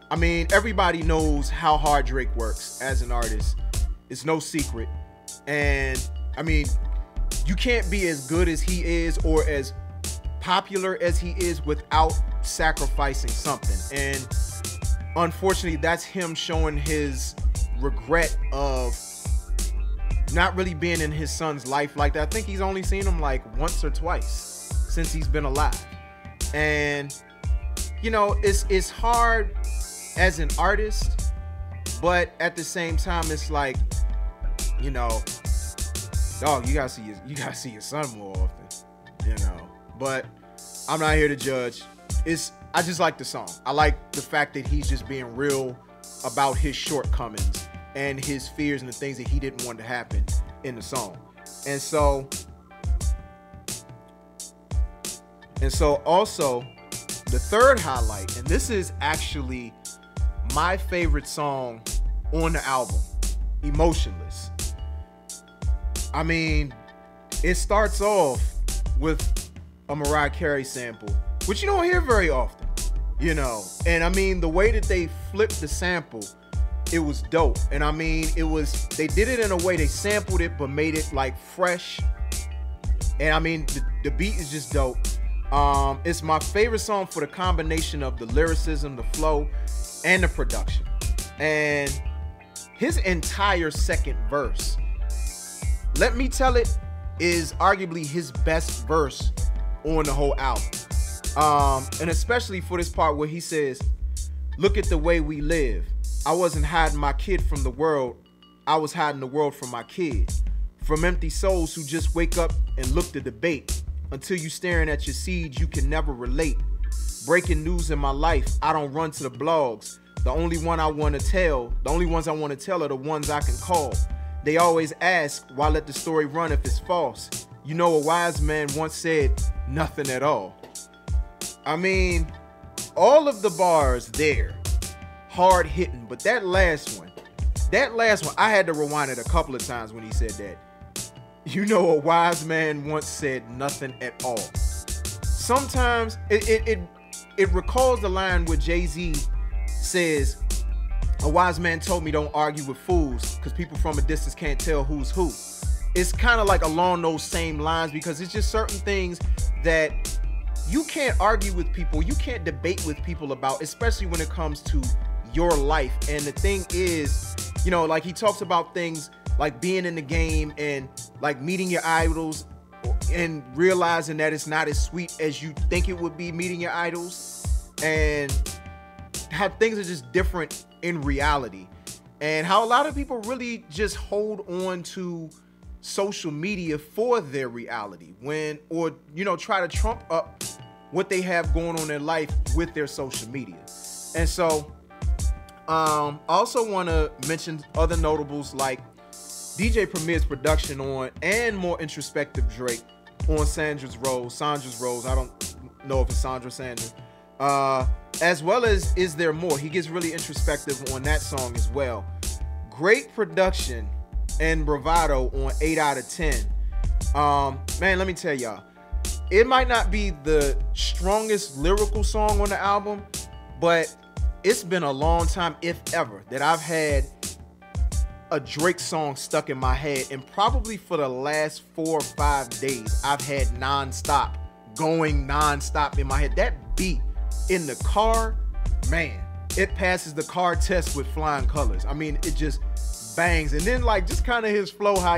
I mean, everybody knows how hard Drake works as an artist. It's no secret. And I mean, you can't be as good as he is or as popular as he is without sacrificing something. And unfortunately, that's him showing his regret of not really being in his son's life like that. I think he's only seen him like once or twice since he's been alive. And, you know, it's hard as an artist, but at the same time, it's like, you know, dog, you gotta see your son more often, you know. But I'm not here to judge. I just like the song. I like the fact that he's just being real about his shortcomings and his fears and the things that he didn't want to happen in the song. And so also the third highlight, and this is actually my favorite song on the album, Emotionless. I mean, it starts off with a Mariah Carey sample, which you don't hear very often, you know. And I mean, the way that they flipped the sample, it was dope. And I mean, they did it in a way, they sampled it but made it like fresh. And I mean, the beat is just dope. It's my favorite song for the combination of the lyricism, the flow, and the production. And his entire second verse, Let Me Tell It, is arguably his best verse on the whole album. And especially for this part where he says, look at the way we live. I wasn't hiding my kid from the world. I was hiding the world from my kid. From empty souls who just wake up and look to debate. Until you staring at your seeds, you can never relate. Breaking news in my life, I don't run to the blogs. The only ones I want to tell are the ones I can call. They always ask, why let the story run if it's false? You know, a wise man once said, nothing at all. I mean, all of the bars there, hard hitting, but that last one, I had to rewind it a couple of times when he said that. You know, a wise man once said nothing at all. Sometimes it recalls the line where Jay-Z says, a wise man told me don't argue with fools because people from a distance can't tell who's who. It's kind of like along those same lines, because it's just certain things that you can't argue with people, you can't debate with people about, especially when it comes to your life. And the thing is, you know, like he talks about things like being in the game and like meeting your idols and realizing that it's not as sweet as you think it would be meeting your idols, and how things are just different in reality, and how a lot of people really just hold on to social media for their reality or try to trump up what they have going on in their life with their social media. And so I also want to mention other notables like DJ Premier's production on, and more introspective Drake on Sandra's Rose. I don't know if it's Sandra. As well as Is There More. He gets really introspective on that song as well. Great production and bravado on 8 out of 10. Man, let me tell y'all, it might not be the strongest lyrical song on the album, but it's been a long time, if ever, that I've had a Drake song stuck in my head. And probably for the last 4 or 5 days, I've had going nonstop in my head. That beat in the car, man, it passes the car test with flying colors. I mean, it just bangs. And then like just kind of his flow, how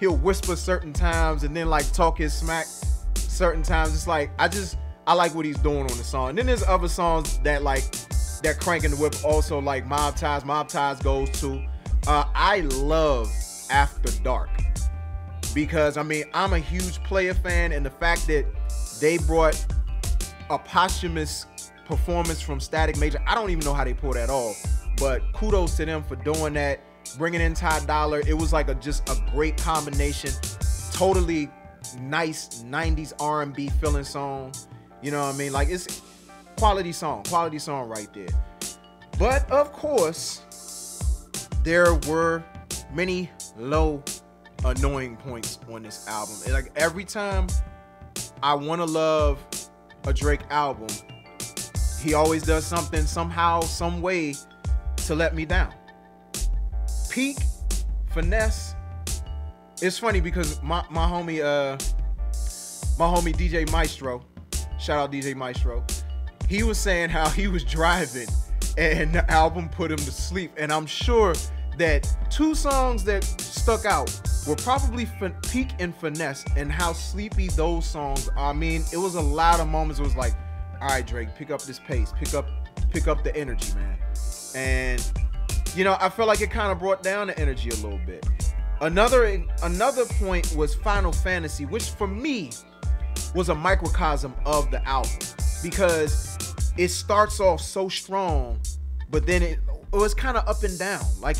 he'll whisper certain times and then like talk his smack certain times. It's like, I like what he's doing on the song. And then there's other songs that crank in the whip also, like Mob Ties. Mob Ties goes to I love After Dark because, I mean, I'm a huge Player fan, and the fact that they brought a posthumous performance from Static Major, I don't even know how they pulled that off, but kudos to them for doing that, bringing in Ty Dolla. It was like just a great combination, totally nice 90s R&B feeling song. You know what I mean? Like, it's quality song right there. But of course, there were many low annoying points on this album. And like every time I want to love a Drake album, he always does something somehow, some way to let me down. Peak, Finesse. It's funny because my homie DJ Maestro, shout out DJ Maestro, he was saying how he was driving and the album put him to sleep. And I'm sure that two songs that stuck out were probably Peak and Finesse, and how sleepy those songs are. I mean, it was a lot of moments. It was like, all right, Drake, pick up this pace, pick up the energy, man. And you know, I feel like it kind of brought down the energy a little bit. Another point was Final Fantasy, which for me was a microcosm of the album because it starts off so strong, but then it was kind of up and down. Like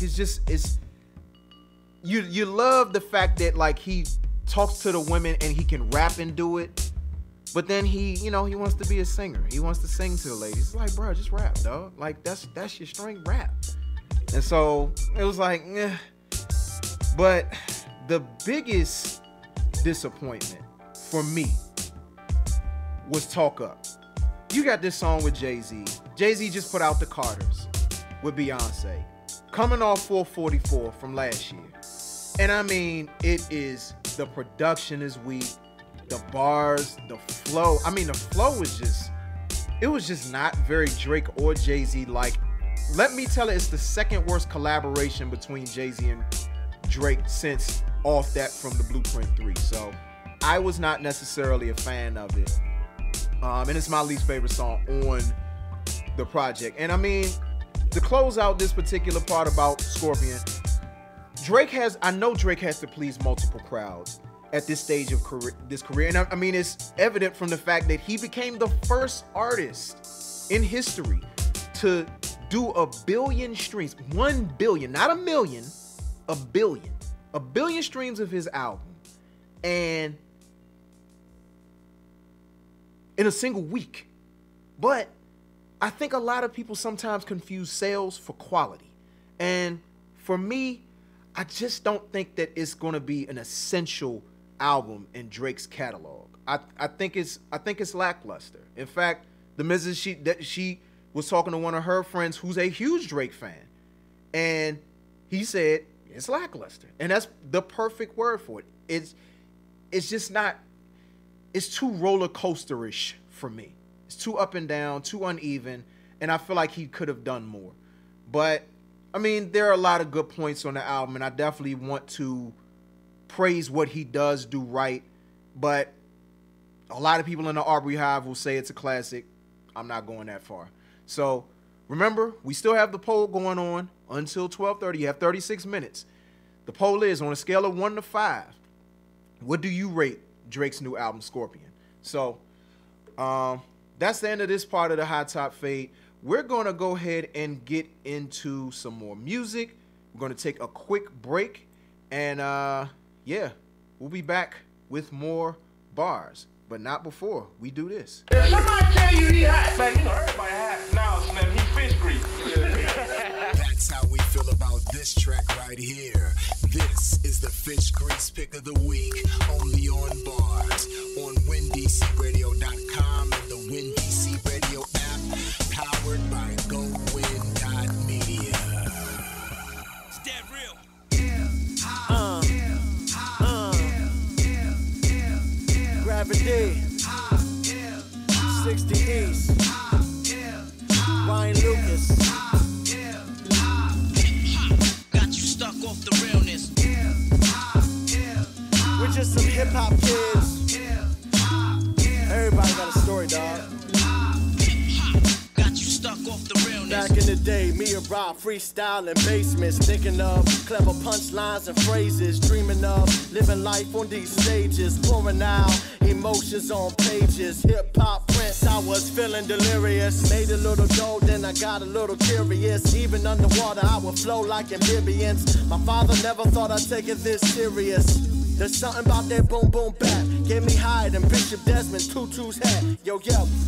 you love the fact that like he talks to the women and he can rap and do it, but then he wants to be a singer. He wants to sing to the ladies. It's like, bro, just rap, dog. Like that's your strength, rap. And so it was like, eh. But the biggest disappointment for me was Talk Up. You got this song with Jay-Z. Jay-Z just put out The Carters with Beyonce, coming off 444 from last year. And I mean, the production is weak, the bars, the flow. I mean, the flow was just not very Drake or Jay-Z like. Let me tell you, it's the second worst collaboration between Jay-Z and Drake since Off That from the Blueprint 3. So I was not necessarily a fan of it. And it's my least favorite song on the project. And I mean, to close out this particular part about Scorpion, I know Drake has to please multiple crowds at this stage of this career. And I mean, it's evident from the fact that he became the first artist in history to do 1 billion streams. 1 billion, not a million, 1 billion. 1 billion streams of his album. And in a single week. But I think a lot of people sometimes confuse sales for quality. And for me, I just don't think that it's going to be an essential album in Drake's catalog. I think it's lackluster. In fact, the Mrs. She was talking to one of her friends who's a huge Drake fan, and he said it's lackluster, and that's the perfect word for it. It's just not. It's too roller coasterish for me. It's too up and down, too uneven, and I feel like he could have done more. But I mean, there are a lot of good points on the album, and I definitely want to praise what he does do right. But a lot of people in the Aubrey Hive will say it's a classic. I'm not going that far. So remember, we still have the poll going on until 12:30. You have 36 minutes. The poll is on a scale of 1 to 5. What do you rate Drake's new album, Scorpion? So that's the end of this part of the Hot Top Fade. We're going to go ahead and get into some more music. We're going to take a quick break. And yeah, we'll be back with more bars. But not before we do this. If somebody tell you he hot, man, you know everybody hot now, man. He fish grease. That's how we feel about this track right here. This is the Fish Grease Pick of the Week, only on Bars, on WinDCRadio.com and the WinDC Radio app, powered by GoWin.media. It's dead real. Gravity, 60 East, Ryan Lucas. Got you stuck off the realness. We're just some hip hop kids. Everybody got a story, dog. Got you stuck off the realness. Back in the day, me rock, freestyling basements, thinking of clever punchlines and phrases, dreaming of living life on these stages, pouring out emotions on pages. Hip hop Prince, I was feeling delirious. Made a little dough, then I got a little curious. Even underwater, I would flow like amphibians. My father never thought I'd take it this serious. There's something about that boom boom bap. Get me higher than Bishop Desmond Tutu's hat. Yo,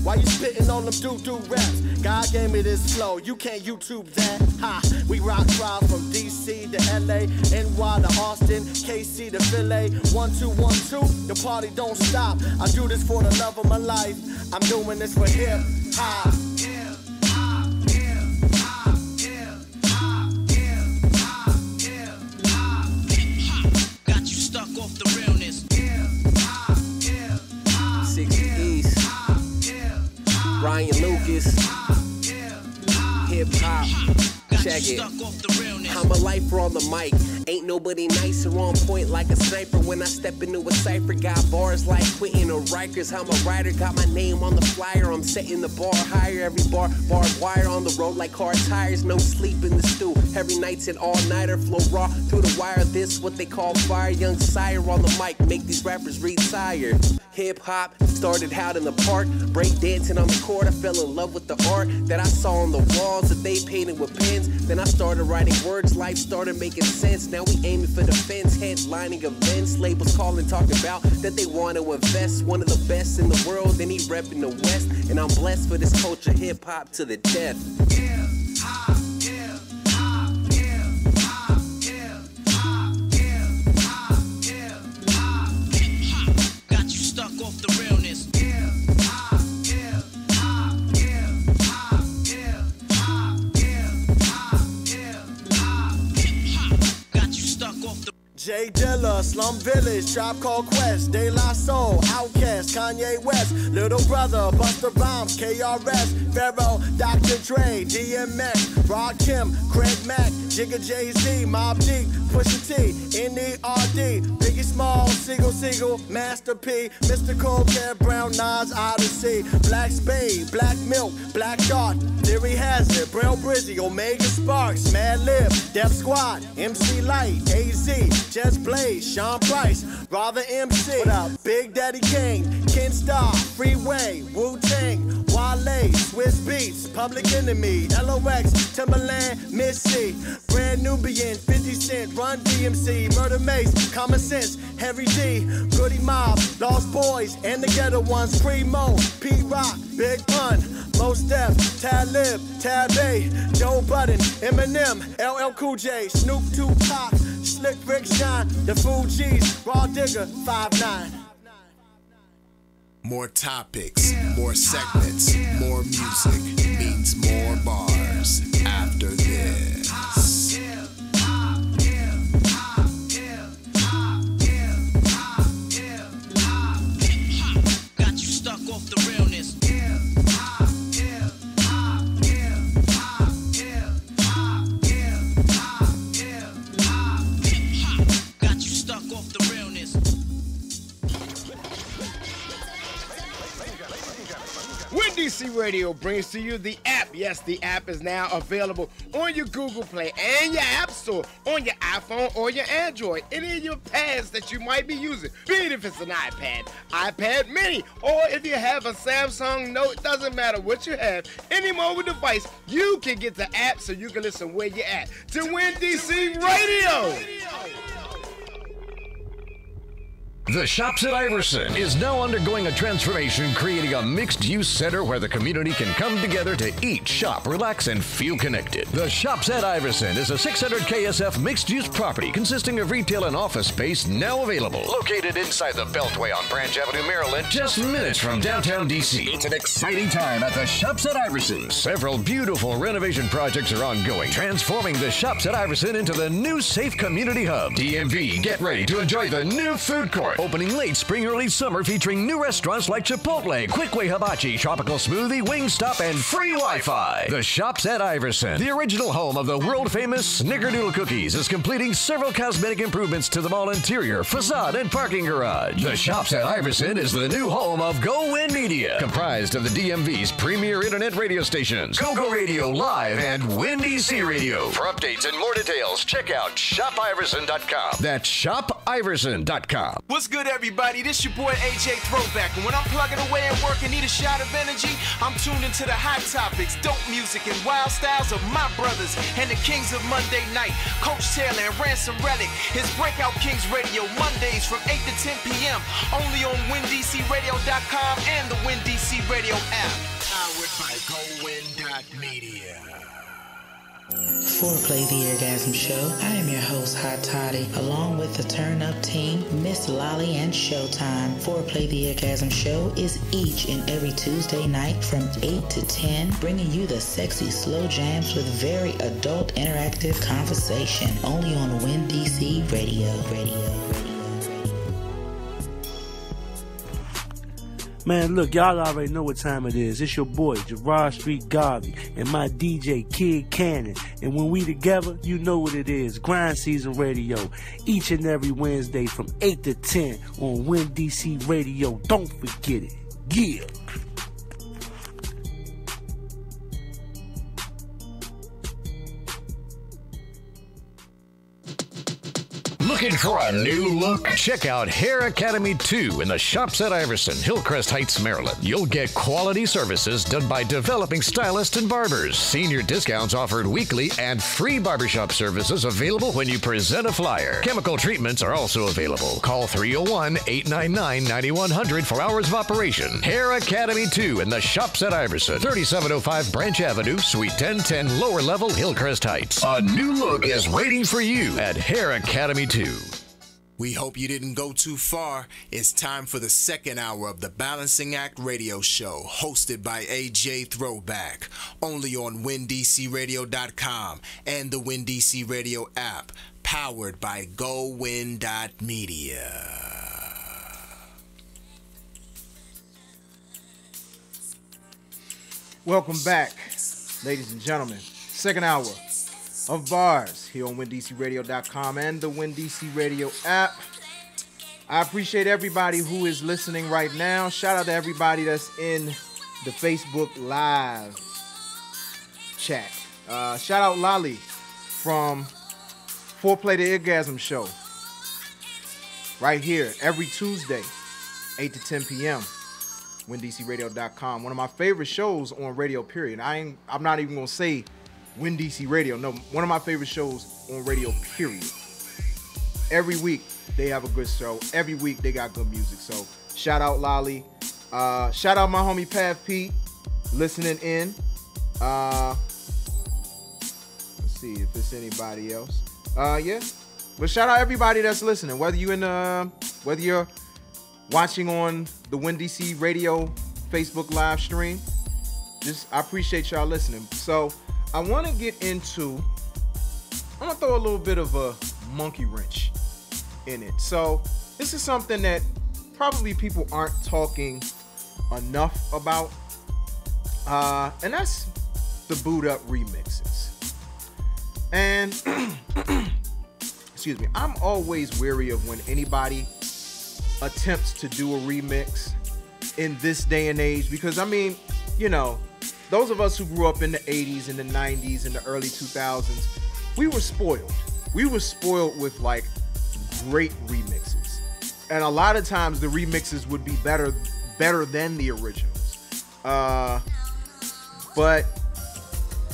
why you spitting on them doo-doo raps? God gave me this flow, you can't YouTube that. Ha, we rock crowds from DC to LA, NY to Austin, KC to Philly. 1, 2, 1, 2, the party don't stop. I do this for the love of my life. I'm doing this for hip hop. Stuck off the realness. 60 East. Ryan Lucas. Hip hop. Check it. I'm a lifer on the mic. Ain't nobody nicer, on point like a sniper. When I step into a cipher, got bars like Quentin or Rikers. I'm a writer, got my name on the flyer. I'm setting the bar higher. Every bar, barbed wire on the road like hard tires. No sleep in the stew. Every night's an all-nighter. Flow raw through the wire. This what they call fire. Young sire on the mic, make these rappers retire. Hip hop started out in the park, break dancing on the court. I fell in love with the art that I saw on the walls that they painted with pens. Then I started writing words, life started making sense. Now we aiming for the fence, headlining events. Labels calling, talking about that they want to invest. One of the best in the world, then he repping the West. And I'm blessed for this culture, hip hop to the death. Stuck off the realness. Got you stuck off the Jay Dilla, Slum Village, Tribe Called Quest, De La Soul, Outkast, Kanye West, Little Brother, Busta Rhymes, KRS, Pharaoh, Dr. Dre, DMX, Rakim, Craig Mack, Jigga Jay-Z, Mobb Deep, Pusha T, N.E.R.D, Biggie Small, Siegel, Master P, Mr. Cole, Cat Brown, Nas, Odyssey, Black Spade, Black Milk, Black Dot, Theory Hazard, Braille Brizzy, Omega Sparks, Mad Lib, Def Squad, MC Light, AZ, Jess Blaze, Sean Price, Rather MC, what up? Big Daddy Kane, Ken Star, Freeway, Wu-Tang, Wale, Swiss Beats, Public Enemy, LOX, Timberland, Missy, Brand Nubian, 50 Cent, Run DMC, Murder Mace, Common Sense, Heavy D, Goody Mob, Lost Boys, and the Ghetto Ones, Primo, P-Rock, Big Pun, Mos Def, Talib, Tab A, Joe Budden, Eminem, LL Cool J, Snoop Tupac, Slick Rick Shine, The Fugees, Raw Digger, 5'9". More topics, more segments, more music means more bars after this. got you stuck off the realness. Got you stuck off the realness. Windy C Radio brings to you the app. Yes, the app is now available on your Google Play and your App Store on your iPhone or your Android. Any of your pads that you might be using, be it if it's an iPad, iPad Mini, or if you have a Samsung Note, doesn't matter what you have, any mobile device, you can get the app so you can listen where you're at to Windy C Radio. The Shops at Iverson is now undergoing a transformation, creating a mixed-use center where the community can come together to eat, shop, relax, and feel connected. The Shops at Iverson is a 600 KSF mixed-use property consisting of retail and office space now available. Located inside the Beltway on Branch Avenue, Maryland, just minutes from downtown D.C. It's an exciting time at the Shops at Iverson. Several beautiful renovation projects are ongoing, transforming the Shops at Iverson into the new safe community hub. DMV, get ready to enjoy the new food court. Resort. Opening late spring, early summer, featuring new restaurants like Chipotle, Quickway Hibachi, Tropical Smoothie, Wingstop, and free Wi-Fi. The Shops at Iverson, the original home of the world-famous Snickerdoodle cookies, is completing several cosmetic improvements to the mall interior, facade, and parking garage. The Shops at Iverson is the new home of Go Win Media, comprised of the DMV's premier internet radio stations, GoGo Radio Live and Win DC Radio. For updates and more details, check out shopiverson.com. That's shopiverson.com. What's good, everybody? This your boy AJ Throwback, and when I'm plugging away at work and need a shot of energy, I'm tuned into the hot topics, dope music, and wild styles of my brothers and the kings of Monday night, Coach Taylor and Ransom Relic. His Breakout Kings Radio, Mondays from 8 to 10 p.m. only on WinDCRadio.com and the WinDC Radio app. Powered by GoWin.media. Foreplay the Orgasm Show. I am your host, Hot Toddy, along with the Turn Up team, Miss Lolly and Showtime. Foreplay the Orgasm Show is each and every Tuesday night from 8 to 10, bringing you the sexy slow jams with very adult interactive conversation, only on WinDC Radio. Man, look, y'all already know what time it is. It's your boy, Gerard Street Garvey, and my DJ, Kid Cannon. And when we together, you know what it is. Grind Season Radio, each and every Wednesday from 8 to 10 on WinDC Radio. Don't forget it. Yeah. Looking for a new look? Check out Hair Academy 2 in the Shops at Iverson, Hillcrest Heights, Maryland. You'll get quality services done by developing stylists and barbers. Senior discounts offered weekly and free barbershop services available when you present a flyer. Chemical treatments are also available. Call 301-899-9100 for hours of operation. Hair Academy 2 in the Shops at Iverson, 3705 Branch Avenue, Suite 1010, lower level, Hillcrest Heights. A new look is waiting for you at Hair Academy 2. We hope you didn't go too far. It's time for the second hour of the Balancing Act Radio Show, hosted by AJ Throwback, only on WinDCRadio.com and the WinDC Radio app, powered by GoWin.media. Welcome back, ladies and gentlemen. Second hour of bars here on WinDCRadio.com and the WinDC Radio app. I appreciate everybody who is listening right now. Shout out to everybody that's in the Facebook Live chat. Shout out Lolly from Foreplay the Orgasm Show. Right here, every Tuesday, 8 to 10 p.m. WinDCRadio.com. One of my favorite shows on radio, period. I'm not even going to say WinDC Radio. No, one of my favorite shows on radio, period. Every week, they have a good show. Every week, they got good music. So, shout out Lolly. Shout out my homie Pav Pete, listening in. Let's see if it's anybody else. Yeah. But shout out everybody that's listening. Whether you're watching on the WinDC Radio Facebook live stream, I appreciate y'all listening. So, I want to get into, I'm going to throw a little bit of a monkey wrench in it. So this is something that probably people aren't talking enough about. And that's the Boot Up remixes. And, excuse me, I'm always wary of when anybody attempts to do a remix in this day and age. Because, I mean, you know, those of us who grew up in the 80s and the 90s and the early 2000s, we were spoiled. We were spoiled with like great remixes. And a lot of times the remixes would be better than the originals. But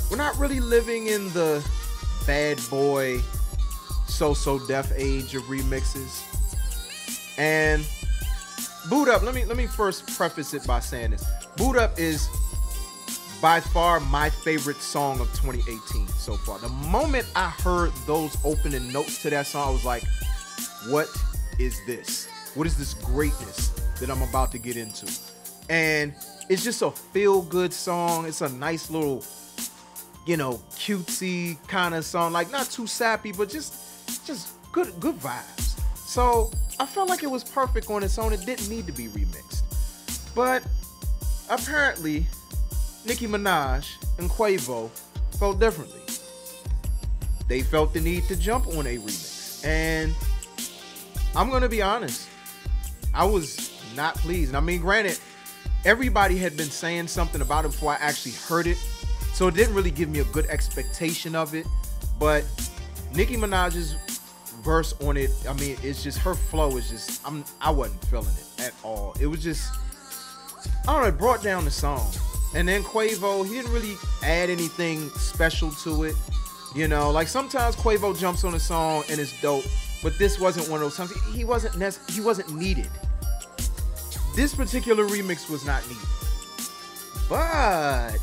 we're not really living in the bad boy, so deaf age of remixes. And Boot Up, let me first preface it by saying this. Boot Up is by far my favorite song of 2018 so far. The moment I heard those opening notes to that song, I was like, what is this? What is this greatness that I'm about to get into? And it's just a feel-good song. It's a nice little, you know, cutesy kind of song. Like, not too sappy, but just good vibes. So I felt like it was perfect on its own. It didn't need to be remixed. But apparently, Nicki Minaj and Quavo felt differently. They felt the need to jump on a remix. And I'm going to be honest, I was not pleased. I mean, granted, everybody had been saying something about it before I actually heard it, so it didn't really give me a good expectation of it. But Nicki Minaj's verse on it, I mean, it's just, her flow is just, I wasn't feeling it at all. It was just, I don't know, it brought down the song. And then Quavo, he didn't really add anything special to it. You know, like sometimes Quavo jumps on a song and it's dope, but this wasn't one of those times. He wasn't needed. This particular remix was not needed. But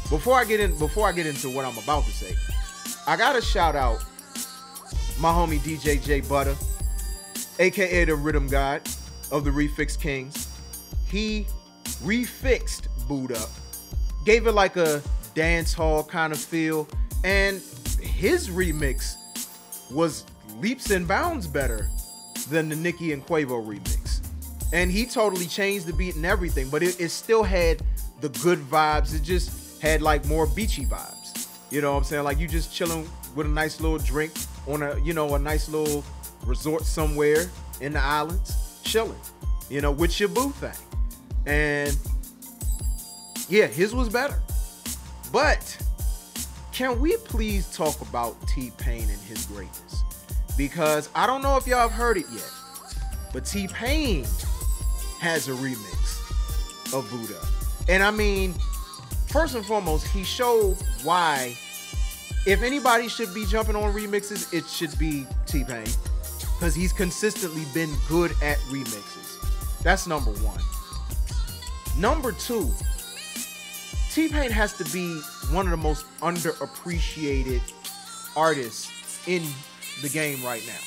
before I get into what I'm about to say, I gotta shout out my homie DJ J Butter, aka the Rhythm God of the Refix Kings. He refixed Boot Up, gave it like a dance hall kind of feel, and his remix was leaps and bounds better than the Nicki and Quavo remix. And he totally changed the beat and everything, but it still had the good vibes. It just had like more beachy vibes. You know what I'm saying? Like you just chilling with a nice little drink on a nice little resort somewhere in the islands, chilling, with your boo thing. And yeah, his was better. But can we please talk about T-Pain and his greatness? Because I don't know if y'all have heard it yet, but T-Pain has a remix of Buddha. And I mean, first and foremost, he showed why, if anybody should be jumping on remixes, it should be T-Pain. Because he's consistently been good at remixes. That's number one. Number two, T-Pain has to be one of the most underappreciated artists in the game right now.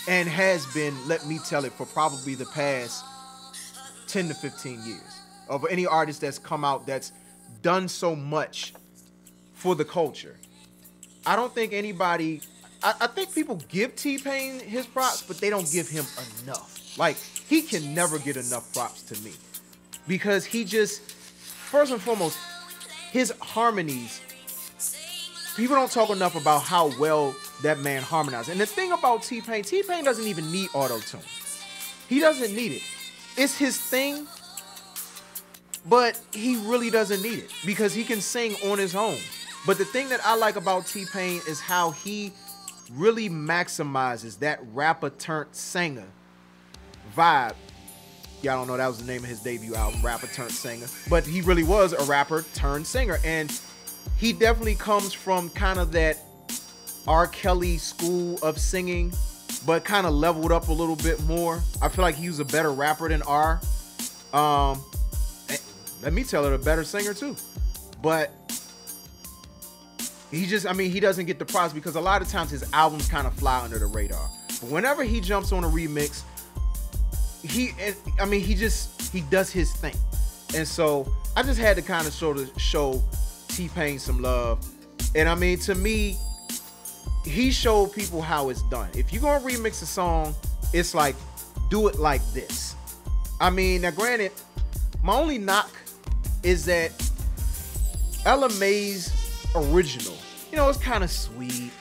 And has been, let me tell it, for probably the past 10 to 15 years. Of any artist that's come out that's done so much for the culture. I don't think anybody, I think people give T-Pain his props, but they don't give him enough. Like, he can never get enough props to me. Because he just, first and foremost, his harmonies, people don't talk enough about how well that man harmonizes. And the thing about T-Pain doesn't even need auto-tune. He doesn't need it. It's his thing, but he really doesn't need it because he can sing on his own. But the thing that I like about T-Pain is how he really maximizes that rapper turned singer vibe. Y'all don't know that was the name of his debut album, Rapper Turned Singer. But he really was a rapper turned singer. And he definitely comes from kind of that R. Kelly school of singing, but kind of leveled up a little bit more. I feel like he was a better rapper than R. Let me tell it, a better singer too. But he just, he doesn't get the props because a lot of times his albums kind of fly under the radar. But whenever he jumps on a remix, he does his thing. And so I just had to kind of show T-Pain some love. And to me, he showed people how it's done. If you're gonna remix a song, it's like, do it like this. Now granted, my only knock is that Ella Mai's original, it's kind of sweet,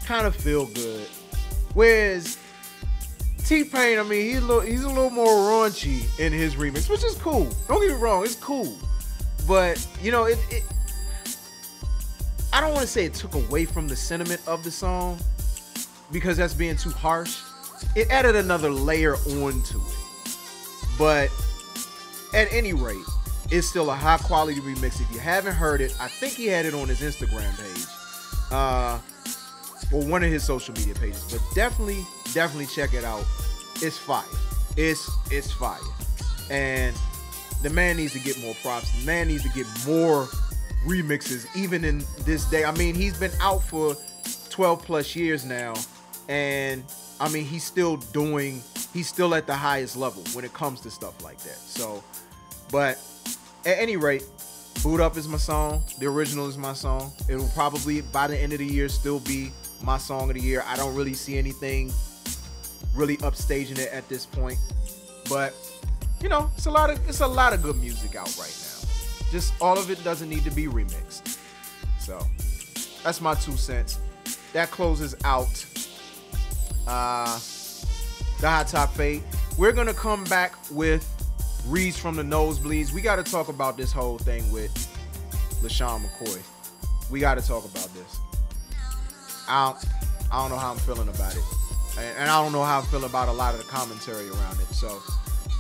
kind of feel good. Whereas T-Pain, he's a little more raunchy in his remix, which is cool. Don't get me wrong, it's cool. But, I don't want to say it took away from the sentiment of the song because that's being too harsh. It added another layer onto it. But at any rate, it's still a high quality remix. If you haven't heard it, I think he had it on his Instagram page. Or one of his social media pages. But definitely check it out. It's fire. It's fire. And the man needs to get more props. The man needs to get more remixes, even in this day. He's been out for 12 plus years now. And he's still at the highest level when it comes to stuff like that. So, but at any rate, Boot Up is my song. The original is my song. It will probably, by the end of the year, still be my song of the year. I don't really see anything really upstaging it at this point. But you know, it's a lot of good music out right now. Just all of it doesn't need to be remixed. So that's my 2 cents. That closes out the Hot Top Fade. We're gonna come back with Reads from the Nosebleeds. We got to talk about this whole thing with LaShawn McCoy. We got to talk about this. I don't know how I'm feeling about it, and I don't know how I feel about a lot of the commentary around it. So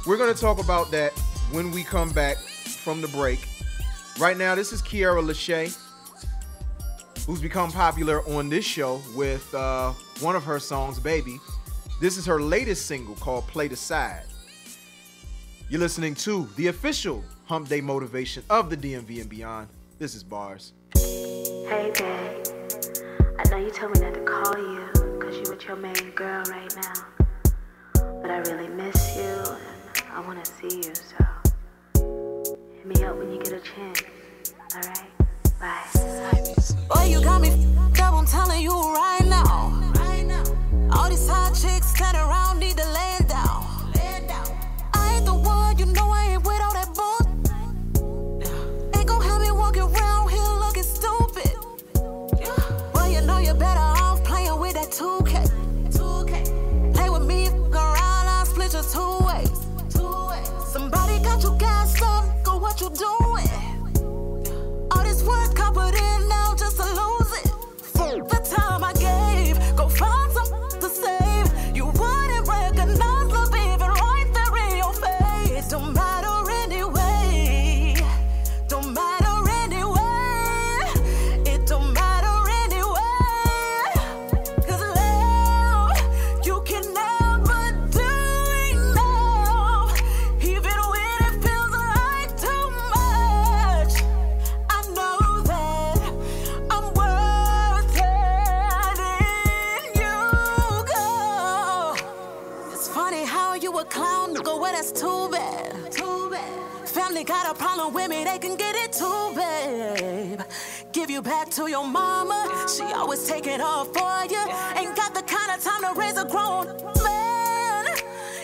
we're gonna talk about that when we come back from the break. Right now, this is Kiara Lachey, who's become popular on this show with one of her songs, Baby. This is her latest single called Play the Side. You're listening to the official Hump Day motivation of the DMV and beyond. This is Bars. Hey, babe. I know you told me not to call you because you're with your main girl right now. But I really miss you and I want to see you, so hit me up when you get a chance. Alright? Bye. Boy, you got me f***ed up, I'm telling you right now. All these hot chicks standing around need to lay it down. I ain't the one, you know I ain't with all that bull. Ain't gon' have me walking around here looking stupid. Well, you know you're better off playing with that 2K. Play with me, f*** around, I'll split you 2 ways. Somebody got you gassed up, go what you doing. All this work I put in now just to lose it. The time I gave, go find some to save. You wouldn't recognize love even right there in your face. Don't matter anyway. Don't matter anyway. It don't matter anyway. 'Cause love, you can never do enough. Even when it feels like too much. I know that I'm worth it in you, girl. It's funny how you a clown, nigga, well that's too bad. Family got a problem with me, they can get it too, babe. Give you back to your mama, she always taking off for you. Ain't got the kind of time to raise a grown man.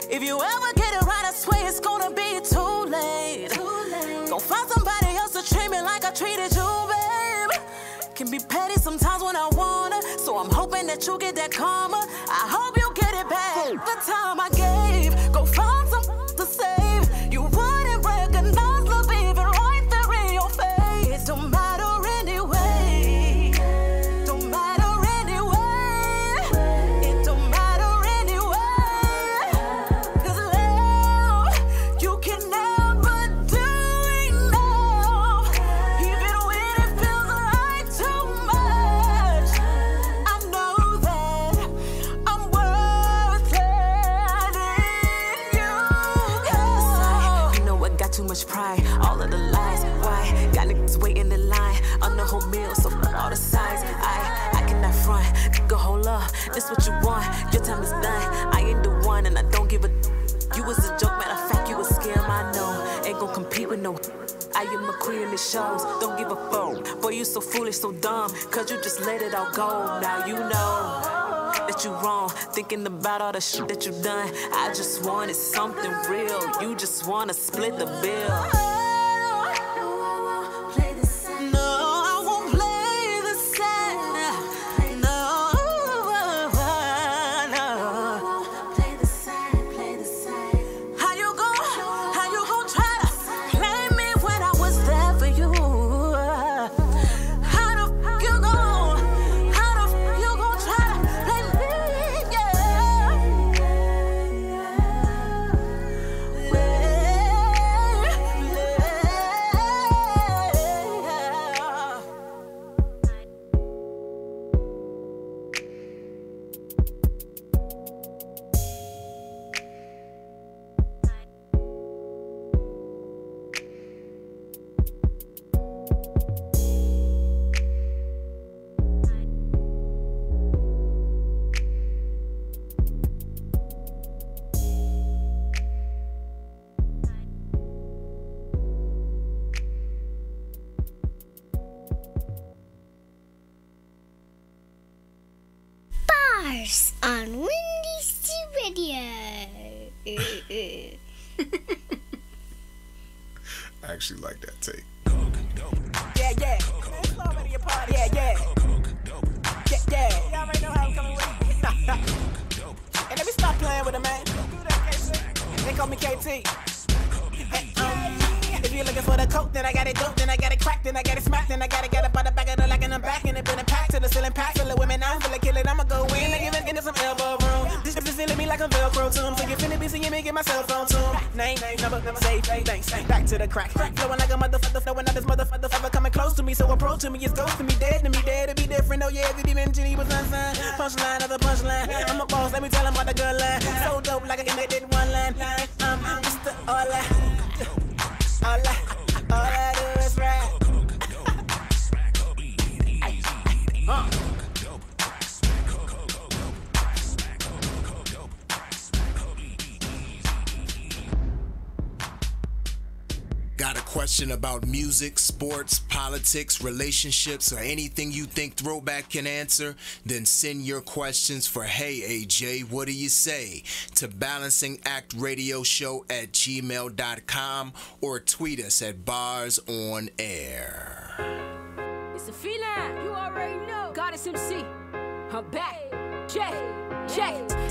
If you ever get it right, I swear it's gonna be too late. Go find somebody else to treat me like I treated you, babe. Can be petty sometimes when I wanna, so I'm hoping that you get that karma. I hope you get it back. The time I gave, go find some to save. You wouldn't recognize love even right there in your face. Don't matter anyway. Don't matter anyway. It don't matter anyway. 'Cause love, you can never do enough. Even when it feels like too much. I know that I'm worth it in you. You know I got too much pride. All of the lies, why? Got niggas waiting in line on the whole meal, so fuck all the sides. I cannot front. Go hold up, this what you want. Your time is done. I ain't the one, and I don't give a. You was a joke, matter of fact, you a scam. I know. Ain't gon' compete with no. I am a queen in the shows. Don't give a fuck. Boy, you so foolish, so dumb. 'Cause you just let it all go. Now you know that you wrong, thinking about all the shit that you done. I just wanted something real. You just wanna split the bill. No, I won't play the side. No, no. How you gon' try to play me when I was there for you? How the fuck you gon' try to play me? Yeah. Bars on Windy C Radio. actually like that take. Yeah, yeah. It's already a party. Yeah, yeah. Yeah, yeah. You already know how I'm coming with it. And let me stop playing with it, man. They call me KT. If you're looking for the coke, then I got it dope, then I got it cracked, then I got it smacked, then I got it by the back of the like and I'm back and it been a pack to the ceiling pack, full of women, I'm full of killing, I'ma go in, like giving into some elbow room. This is feeling me like a Velcro tomb, so you finna be seeing me get my cell phone tomb. Name, number, save, thanks, back to the crack, flowing like a motherfucker, flowing out this motherfucker, ever coming close to me, so approach to me, it's ghost to me, dead to be different, oh yeah, the demon genie was unsigned, punchline of the punchline, I'm a boss, let me tell him about the good line, so dope like I can make it one line, Mr. All I do is rap. Got a question about music, sports, politics, relationships, or anything you think Throwback can answer? Then send your questions for Hey AJ, what do you say? to balancingactradioshow@gmail.com or tweet us at Bars On Air. It's a feeling, you already know. Goddess MC, I'm back. Check.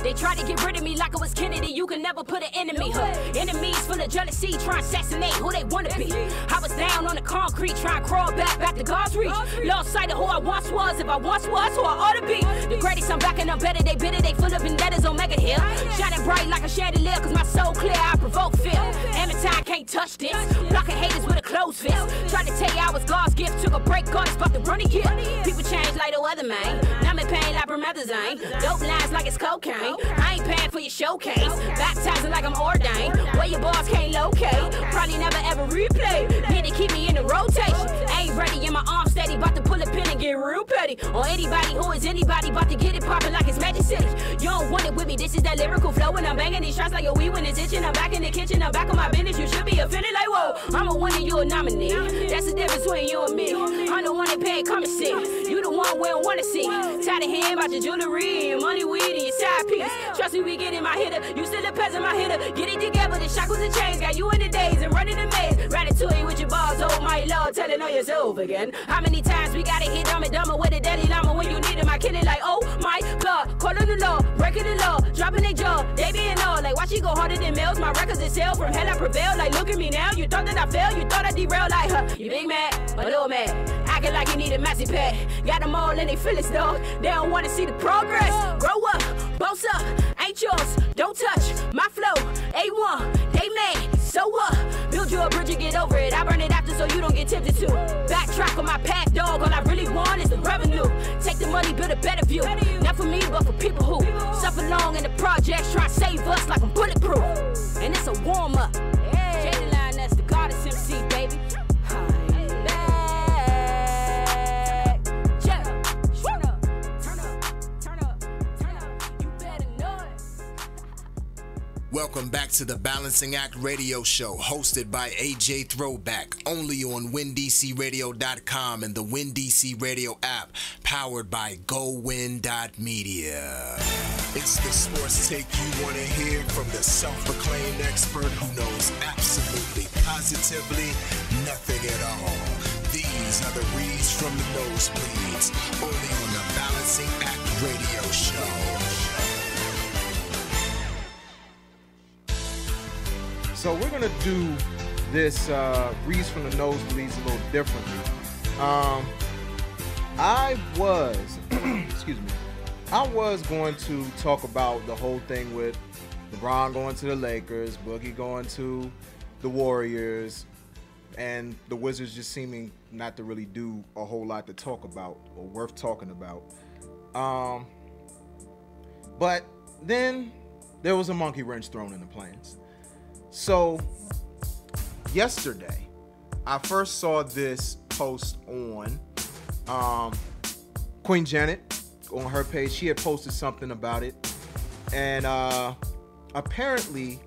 They tried to get rid of me like I was Kennedy. You can never put an enemy. Enemies full of jealousy, trying to assassinate who they wanna be. I was down on the concrete, trying to crawl back to God's reach. Lost sight of who I once was. If I once was who I ought to be. The greatest, I'm back and I'm better. They bitter, they full of vendettas, Omega here. Shining bright like a chandelier, cause my soul clear, I provoke fear. Amazon can't touch this. Blocking haters with a closed fist. Tried to tell you I was God's gift. Took a break, God's about to run again. People change like the weather, man. Now I'm in pain like promethazine. Dope lines like it's cocaine. I ain't paying for your showcase. Baptizing like I'm ordained. Where your boss can't locate. Probably never ever replay. Need to keep me in the rotation. Ain't ready in my arm steady. About to pull a pin and get real petty. On anybody who is anybody. About to get it poppin' like it's Magic City. You don't want it with me. This is that lyrical flow. And I'm banging these shots like a wee when it's itching. I'm back in the kitchen. I'm back on my business. You should be offended like whoa. I'm a winner, you a nominee. That's the difference between you and me. I'm the one that paid come and see. You the one we don't wanna see. Tired of hearing about your jewelry, your money, weed, and your side piece. Trust me, we get in my hitter. You still a peasant, my hitter. Get it together, the shackles and chains. Got you in the days and running the maze. Ratatouille with your bars, oh my lord, telling on yourself again. How many times we gotta hit dumb and dumber with a daddy llama when you need him? I kill it like, oh my god. Calling the law, breaking the law, dropping their jaw. They being all like, watch you go harder than males. My records that sell from hell I prevail. Like, look at me now. You thought that I failed, you thought I derailed. Like, you big mad, a little mad. Acting like you need a maxi pad. Got them all in they feelings, dog. They don't wanna see the progress. Grow up, boss up, ain't yours. Don't touch my flow. A1, they mad, so what? Build you a bridge and get over it. I burn it after so you don't get tempted to. Backtrack on my path, dog. All I really want is the revenue. Take the money, build a better view. Not for me, but for people who suffer long in the projects, try to save us like I'm bulletproof. And it's a warm up. Jada Line, that's the Goddess MC, baby. Welcome back to the Balancing Act Radio Show, hosted by AJ Throwback, only on WinDCRadio.com and the WinDC Radio app, powered by GoWin.media. It's the sports take you want to hear from the self-proclaimed expert who knows absolutely, positively nothing at all. These are the reads from the nosebleeds, only on the Balancing Act Radio Show. So we're gonna do this reads from the nosebleeds a little differently. I was, excuse me, I was going to talk about the whole thing with LeBron going to the Lakers, Boogie going to the Warriors, and the Wizards just seeming not to really do a whole lot to talk about or worth talking about. But then there was a monkey wrench thrown in the plans. So yesterday, I first saw this post on Queen Janet on her page. She had posted something about it. And apparently,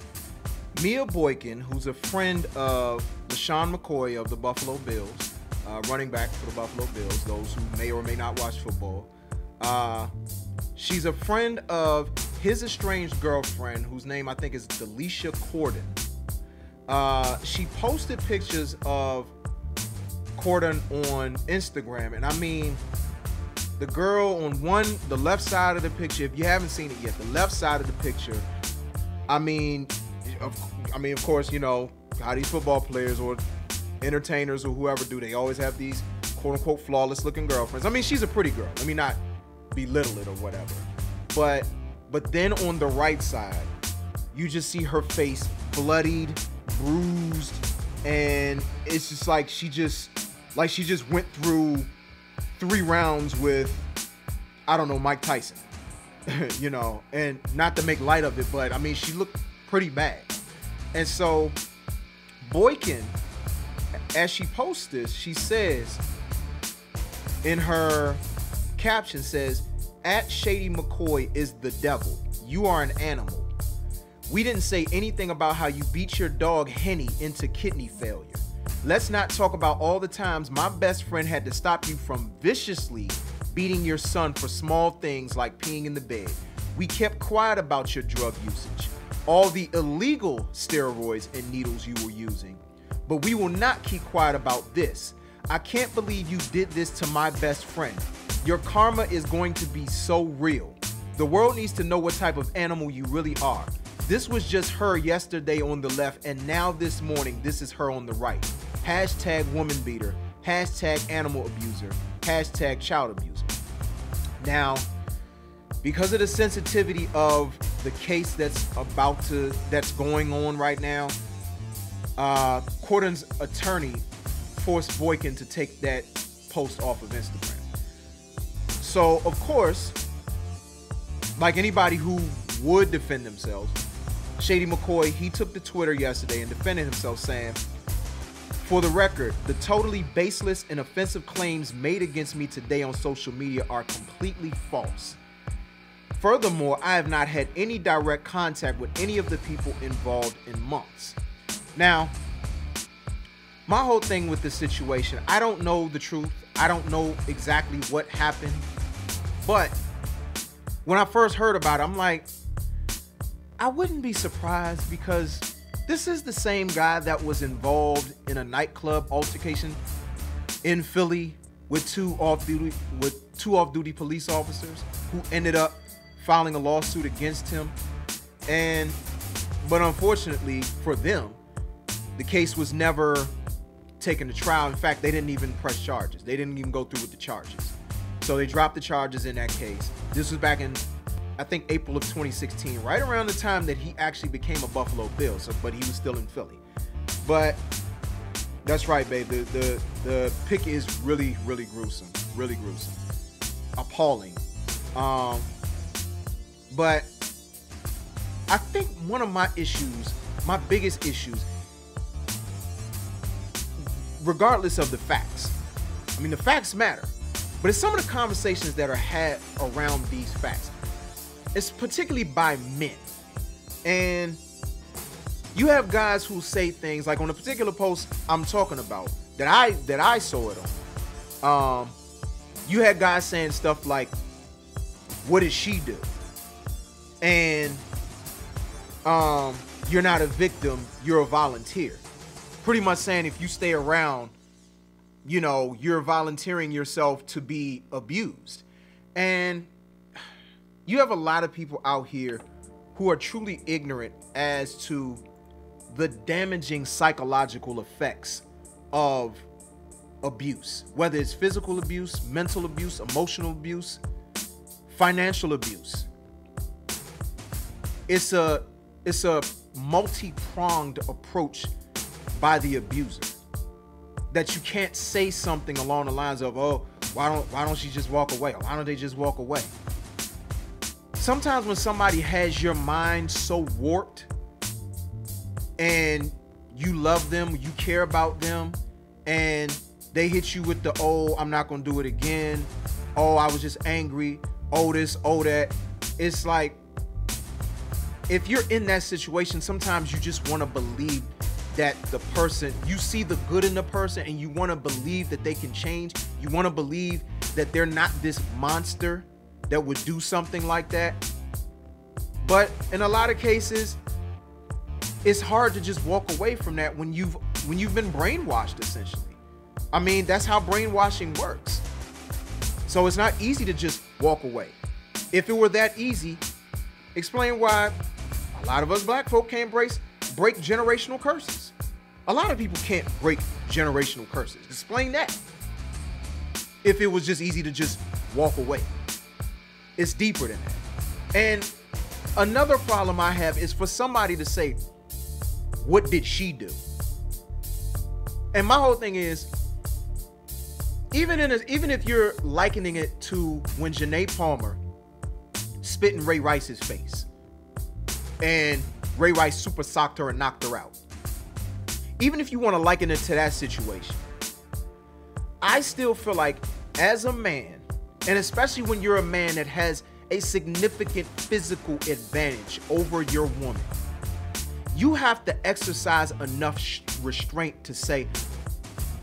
Mia Boykin, who's a friend of LaShawn McCoy of the Buffalo Bills, running back for the Buffalo Bills, those who may or may not watch football. She's a friend of his estranged girlfriend, whose name I think is Delisha Corden. she posted pictures of Corden on Instagram, and I mean, the girl on the left side of the picture, if you haven't seen it yet, the left side of the picture, I mean, of course, you know how these football players or entertainers or whoever do, they always have these quote-unquote flawless-looking girlfriends. I mean, she's a pretty girl. Let me not belittle it or whatever. But then on the right side, you just see her face bloodied, bruised, and it's just like she just went through 3 rounds with, I don't know, Mike Tyson. You know, and not to make light of it, but I mean, she looked pretty bad. And so Boykin, as she posts this, she says in her caption, says, "At Shady McCoy is the devil. You are an animal. We didn't say anything about how you beat your dog Henny into kidney failure. Let's not talk about all the times my best friend had to stop you from viciously beating your son for small things like peeing in the bed. We kept quiet about your drug usage, all the illegal steroids and needles you were using. But we will not keep quiet about this. I can't believe you did this to my best friend. Your karma is going to be so real. The world needs to know what type of animal you really are. This was just her yesterday on the left, and now this morning, this is her on the right. Hashtag woman beater, hashtag animal abuser, hashtag child abuser." Now, because of the sensitivity of the case that's going on right now, Corden's attorney forced Boykin to take that post off of Instagram. So, of course, like anybody who would defend themselves, Shady McCoy, he took to Twitter yesterday and defended himself, saying, "For the record, the totally baseless and offensive claims made against me today on social media are completely false. Furthermore, I have not had any direct contact with any of the people involved in months." Now, my whole thing with this situation, I don't know the truth. I don't know exactly what happened. But when I first heard about it, I'm like, I wouldn't be surprised, because this is the same guy that was involved in a nightclub altercation in Philly with two off-duty police officers who ended up filing a lawsuit against him. But unfortunately for them, the case was never taken to trial. In fact, they didn't even press charges. They didn't even go through with the charges. So they dropped the charges in that case. This was back in, I think, April of 2016, right around the time that he actually became a Buffalo Bill. But he was still in Philly. But that's right, babe. The pic is really, really gruesome. Really gruesome. Appalling. But I think one of my issues, my biggest issues, regardless of the facts, I mean, the facts matter, but it's some of the conversations that are had around these facts. It's particularly by men. And you have guys who say things like, on a particular post I'm talking about, that I saw it on, you had guys saying stuff like, "What did she do?" And you're not a victim, you're a volunteer. Pretty much saying, if you stay around, you know, you're volunteering yourself to be abused. And you have a lot of people out here who are truly ignorant as to the damaging psychological effects of abuse, whether it's physical abuse, mental abuse, emotional abuse, financial abuse. It's a multi-pronged approach by the abuser, that you can't say something along the lines of, "Oh, why don't she just walk away? Or why don't they just walk away?" Sometimes when somebody has your mind so warped and you love them, you care about them, and they hit you with the, "Oh, I'm not gonna do it again. Oh, I was just angry. Oh, this, oh, that." It's like, if you're in that situation, sometimes you just want to believe that the person, you see the good in the person and you want to believe that they can change. You want to believe that they're not this monster that would do something like that. But in a lot of cases, it's hard to just walk away from that when you've been brainwashed, essentially. I mean, that's how brainwashing works. So it's not easy to just walk away. If it were that easy, explain why a lot of us black folk can't break generational curses. A lot of people can't break generational curses. Explain that. If it was just easy to just walk away. It's deeper than that. And another problem I have is for somebody to say, what did she do? And my whole thing is, even if you're likening it to when Janae Palmer spit in Ray Rice's face and Ray Rice super socked her and knocked her out. Even if you want to liken it to that situation, I still feel like as a man, and especially when you're a man that has a significant physical advantage over your woman, you have to exercise enough restraint to say,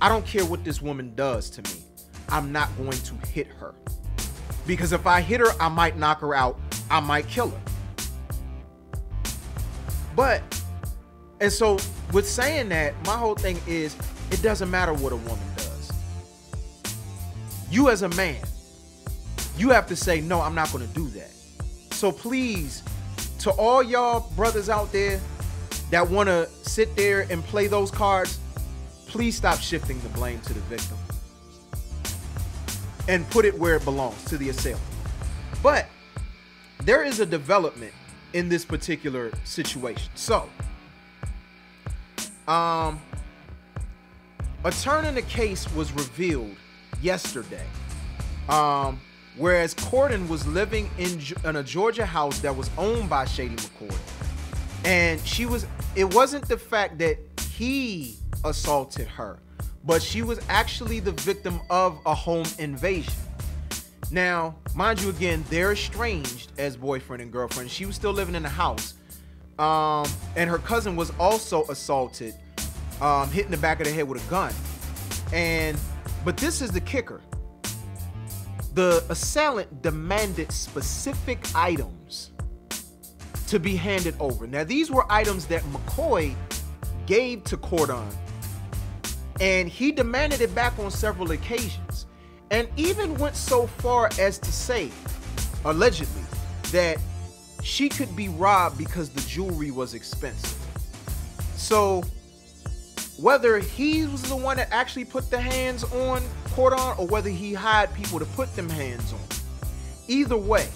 I don't care what this woman does to me. I'm not going to hit her. Because if I hit her, I might knock her out. I might kill her. And so with saying that, my whole thing is, it doesn't matter what a woman does. You as a man, you have to say, no, I'm not going to do that. So please, to all y'all brothers out there that want to sit there and play those cards, please stop shifting the blame to the victim and put it where it belongs, to the assailant. But there is a development in this particular situation. So, a turn in the case was revealed yesterday. Whereas Corden was living in a Georgia house that was owned by Shady McCoy. And it wasn't the fact that he assaulted her, but she was actually the victim of a home invasion. Now, mind you, again, they're estranged as boyfriend and girlfriend. She was still living in the house. And her cousin was also assaulted, hit in the back of the head with a gun. But this is the kicker. The assailant demanded specific items to be handed over. Now, these were items that McCoy gave to Corden, and he demanded it back on several occasions, and even went so far as to say, allegedly, that she could be robbed because the jewelry was expensive. So whether he was the one that actually put the hands on Corden or whether he hired people to put them hands on, either way,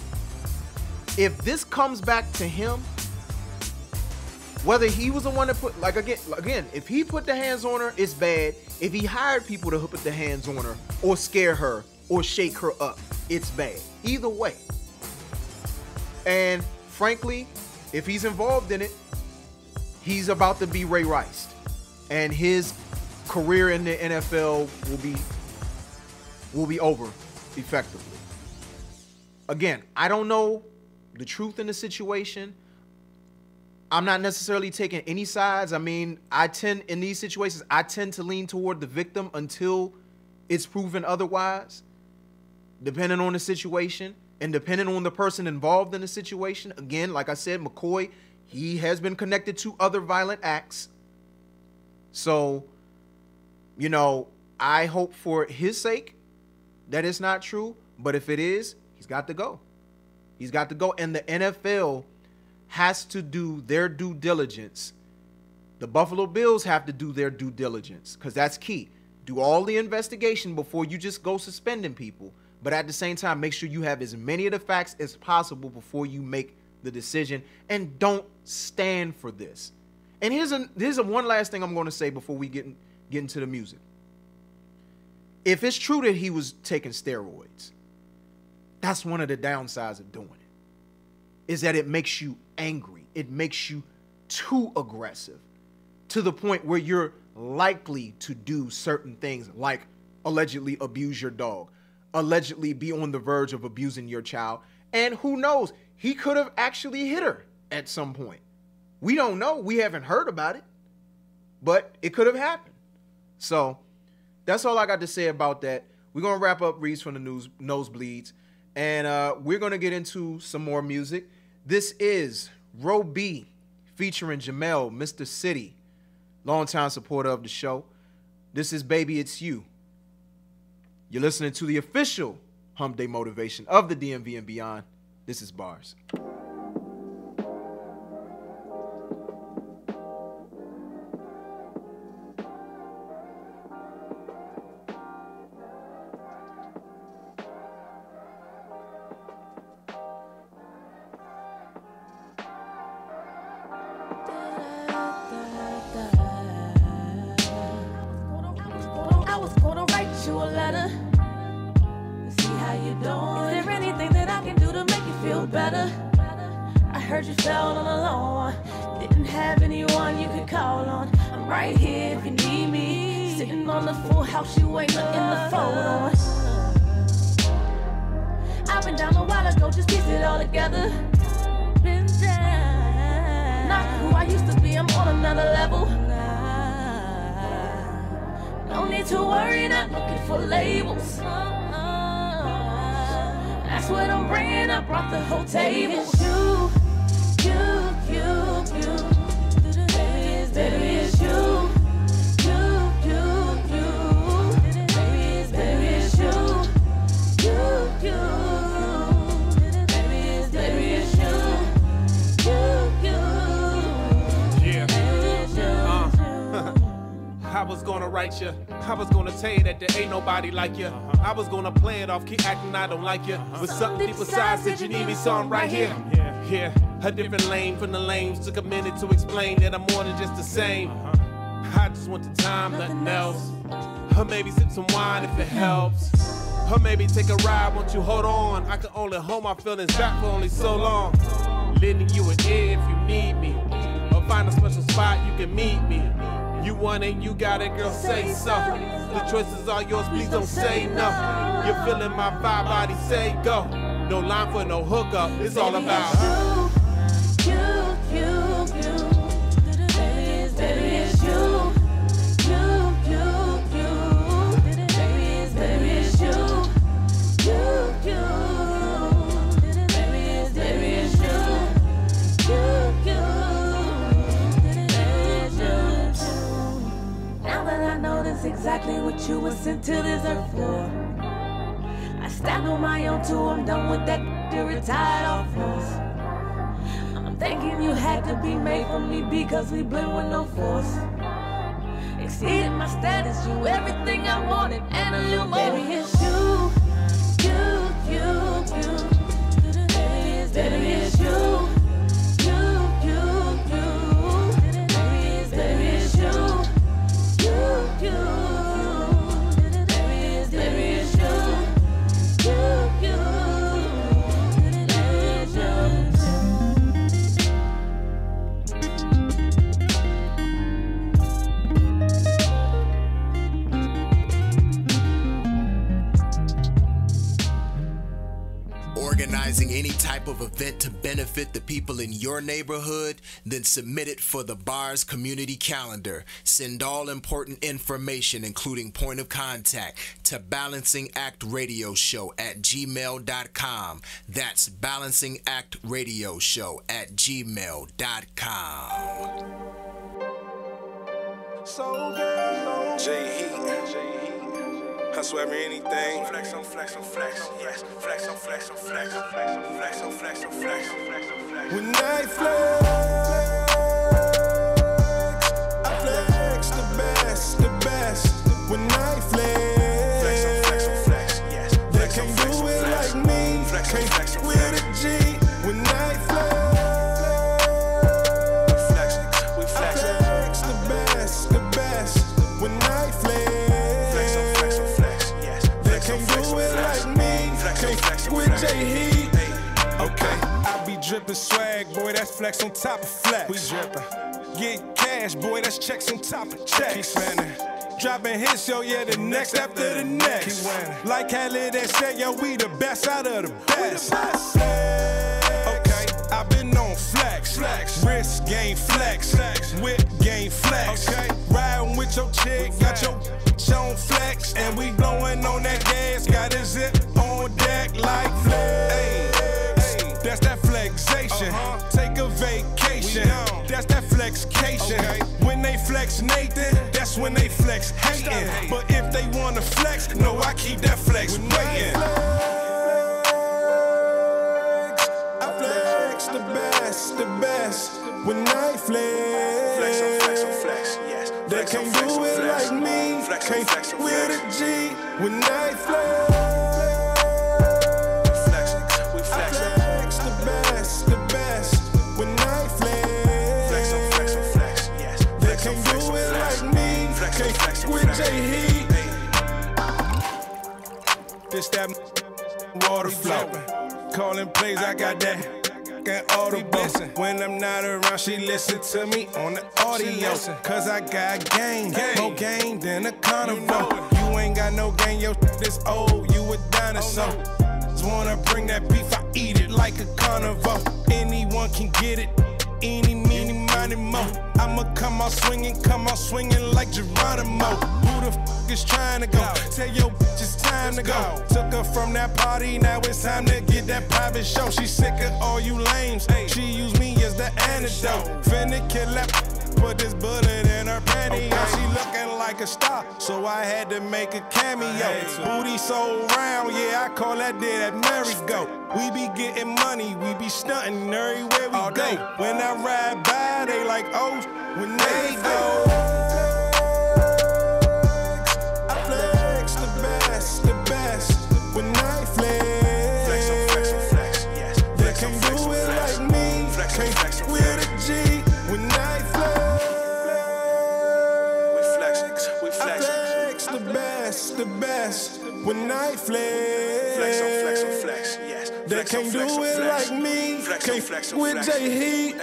if this comes back to him, whether he was the one that put, like again, if he put the hands on her, it's bad. If he hired people to put the hands on her or scare her or shake her up, it's bad. Either way. And frankly, if he's involved in it, he's about to be Ray Rice. And his career in the NFL will be over effectively. Again, I don't know the truth in the situation. I'm not necessarily taking any sides. I mean, in these situations, I tend to lean toward the victim until it's proven otherwise, depending on the situation and depending on the person involved in the situation. Again, like I said, McCoy, he has been connected to other violent acts. So, I hope for his sake that it's not true. But if it is, he's got to go. He's got to go. And the NFL has to do their due diligence. The Buffalo Bills have to do their due diligence, because that's key. Do all the investigation before you just go suspending people. But at the same time, make sure you have as many of the facts as possible before you make the decision, and don't stand for this. And here's one last thing I'm going to say before we get into the music. If it's true that he was taking steroids, that's one of the downsides of doing it, is that it makes you angry. It makes you too aggressive to the point where you're likely to do certain things, like allegedly abuse your dog, allegedly be on the verge of abusing your child. And who knows, he could have actually hit her at some point. We don't know. We haven't heard about it, but it could have happened. So that's all I got to say about that. We're going to wrap up Reads from the Nosebleeds, and we're going to get into some more music. This is Ro B featuring Jamel, Mr. City, longtime supporter of the show. This is Baby It's You. You're listening to the official Hump Day motivation of the DMV and beyond. This is Bars. I was gonna tell you that there ain't nobody like you. I was gonna play it off, keep acting I don't like you. But something deep inside said you need me, so I'm right here. Yeah, a different lane from the lanes. Took a minute to explain that I'm more than just the same. I just want the time, nothing else. Or maybe sip some wine if it helps. Or maybe take a ride, won't you hold on? I can only hold my feelings back for only so long. Lending you an ear if you need me. Or find a special spot you can meet me. You want it, you got it, girl, say so. The choice is all yours, please don't say no. You're feeling my vibe, body say go. No line for no hookup, it's all about you. Baby, it's you. Exactly what you were sent to this earth for. I stand on my own too, I'm done with that retired off force. I'm thinking you had to be made for me because we blend with no force. Exceeded my status, you everything I wanted and a little more. Baby, it's you. Baby, it's you. Organizing any type of event to benefit the people in your neighborhood? Then submit it for the Bars Community Calendar. Send all important information, including point of contact, to balancingactradioshow@gmail.com. That's balancingactradioshow@gmail.com. So good. J-Heat. Hustle every anything. Flex on flex on flex. Yes. Flex on flex on flex. Flex on flex on flex. When I flex, I flex the best, the best. When I flex, flex on flex on flex. Yes. They can't do it like me. Flex on flex on flex. With a G. When I flex, we flex. I flex the best, the best. When I flex. With J-Heat. Okay, I be drippin' swag, boy, that's flex on top of flex. We drippin'. Get cash, boy, that's checks on top of checks. Keep spending. Dropping hits, yo, yeah, the next after the next. Keep winning. Like Khaled that said, yo, we the best out of the best. Okay, I been on flex. Wrist game flex. Whip game flex. Okay, riding with your chick, got your on flex, and we blowing on that gas, got a zip on deck like flex. Hey, that's that flexation. Take a vacation. station. That's that flexcation. When they flex Nathan, that's when they flex hating. But if they wanna flex, no, I keep that flex waiting. I flex the best. When I flex, flex, yes. They can't do it like me. Can't with a G. When I flex, we flex the best. When I flex, yes. They can't do it like me. Can't with J-Heat. This that water flow. Calling plays, I got that. Audible. When I'm not around, she listen to me on the audio. Cause I got game, more game than a carnival. You ain't got no game, yo, this old, you a dinosaur. Just wanna bring that beef, I eat it like a carnival. Anyone can get it, any, meeny, miny, mo. I'ma come out swinging like Geronimo. Who the f is trying to go? Tell your bitch it's time to go. Took her from that party, now it's time to get that private show. She sick of all you lames, she use me as the antidote. Finna kill that, put this bullet in her panty. She looking like a star, so I had to make a cameo. Booty so round, yeah, I call that day that merry-go. We be getting money, we be stunting everywhere we go. When I ride by, they like, oh, when they go. I flex the best. When I flex, yes. They can't do it like me. Can't with a G. When I flex the best. When I flex, yes. They can't do it like me. Can't with J-Heat.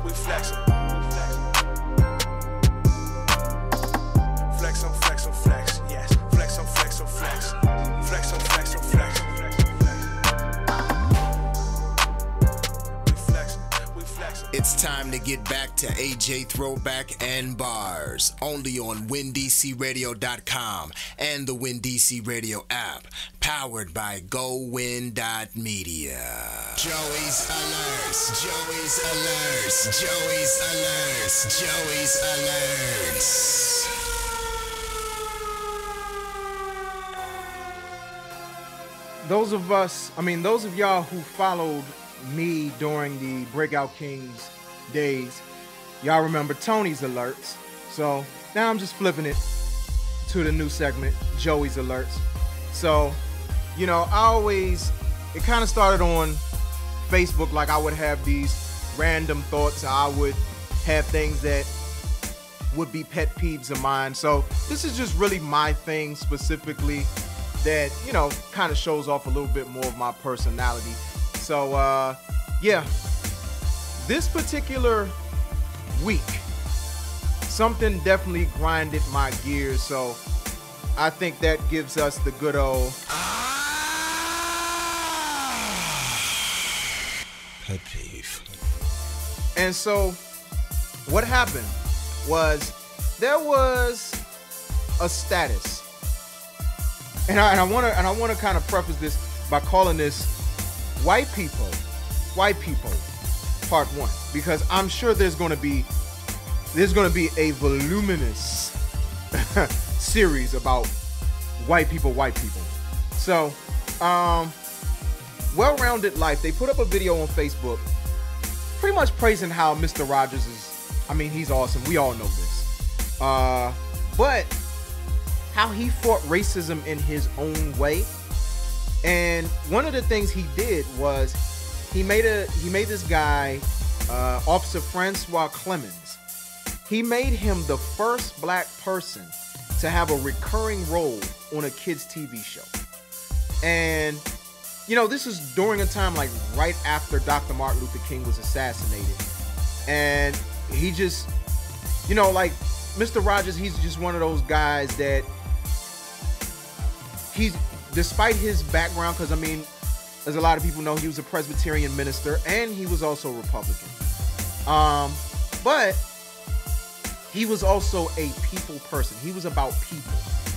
We flex. Flex, yes. Flex. It's time to get back to AJ Throwback and Bars, only on WinDCRadio.com and the WinDC Radio app, powered by GoWin.media. Joey's alerts. Those of y'all who followed me during the Breakout Kings days, y'all remember Tony's alerts. So now I'm just flipping it to the new segment, Joey's alerts. So, it kind of started on Facebook, like I would have these random thoughts. I would have things that would be pet peeves of mine. So this is just really my thing specifically that, kind of shows off a little bit more of my personality. So, this particular week, something definitely grinded my gears. So I think that gives us the good old pet peeve. And so what happened was there was a status. And I want to kind of preface this by calling this White People Part 1, because I'm sure there's going to be a voluminous series about white people. So, Well-Rounded Life, they put up a video on Facebook pretty much praising how Mr. Rogers he's awesome. We all know this. But how he fought racism in his own way. And one of the things he did was he made this guy, Officer Francois Clemens. He made him the first black person to have a recurring role on a kids' TV show. And, this is during a time like right after Dr. Martin Luther King was assassinated. And he just, like Mr. Rogers, he's just one of those guys that despite his background, because as a lot of people know, he was a Presbyterian minister and he was also Republican. But he was also a people person. He was about people.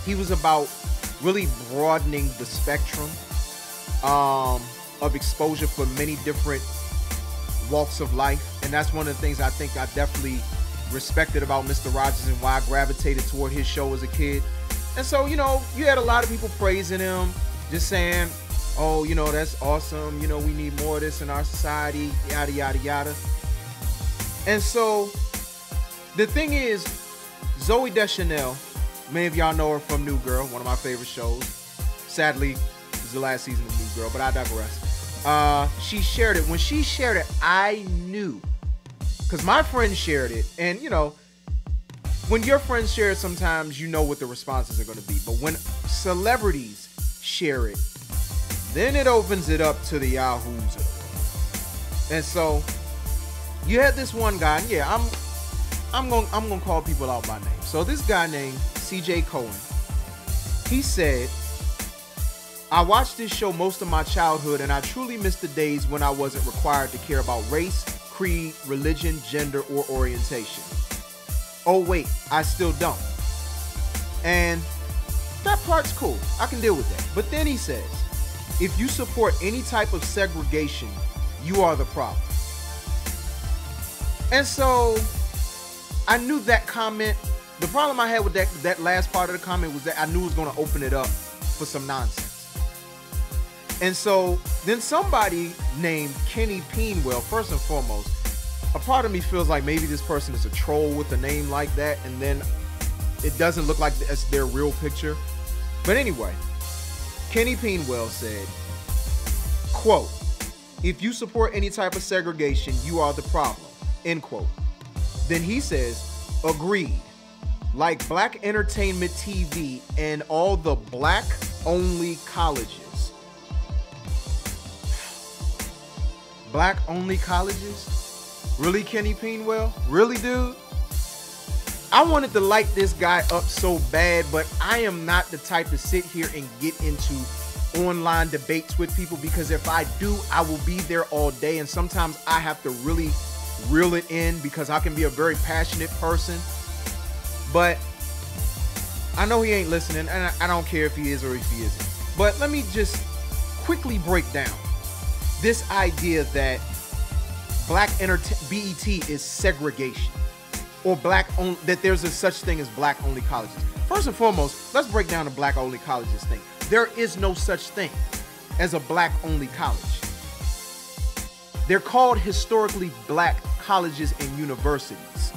He was about really broadening the spectrum. of exposure for many different walks of life. And that's one of the things I think I definitely respected about Mr. Rogers and why I gravitated toward his show as a kid. And so, you know, you had a lot of people praising him, just saying, oh, you know, that's awesome. You know, we need more of this in our society, yada, yada, yada. And so the thing is, Zooey Deschanel, many of y'all know her from New Girl, one of my favorite shows. Sadly, this is the last season of New Girl, but I digress. She shared it. When she shared it, I knew, because my friend shared it, and you know, when your friends share it, sometimes you know what the responses are going to be. But when celebrities share it, then it opens it up to the yahoos of the world. And so you had this one guy, and yeah, I'm gonna call people out by name. So this guy named CJ Cohen, he said, I watched this show most of my childhood, and I truly miss the days when I wasn't required to care about race, creed, religion, gender, or orientation. Oh wait, I still don't. And that part's cool. I can deal with that. But then he says, if you support any type of segregation, you are the problem. And so I knew that comment, the problem I had with that last part of the comment was that I knew it was going to open it up for some nonsense. And so then somebody named Kenny Peenwell, first and foremost, a part of me feels like maybe this person is a troll with a name like that, and then it doesn't look like that's their real picture. But anyway, Kenny Peenwell said, quote, if you support any type of segregation, you are the problem, end quote. Then he says, agreed. Like Black Entertainment TV and all the black-only colleges. Black-only colleges? Really, Kenny Peenwell? Really, dude? I wanted to light this guy up so bad, but I am not the type to sit here and get into online debates with people, because if I do, I will be there all day, and sometimes I have to really reel it in because I can be a very passionate person. But I know he ain't listening, and I don't care if he is or if he isn't. But let me just quickly break down this idea that BET is segregation, or that there's a such thing as black-only colleges. First and foremost, let's break down the black-only colleges thing. There is no such thing as a black-only college. They're called historically black colleges and universities.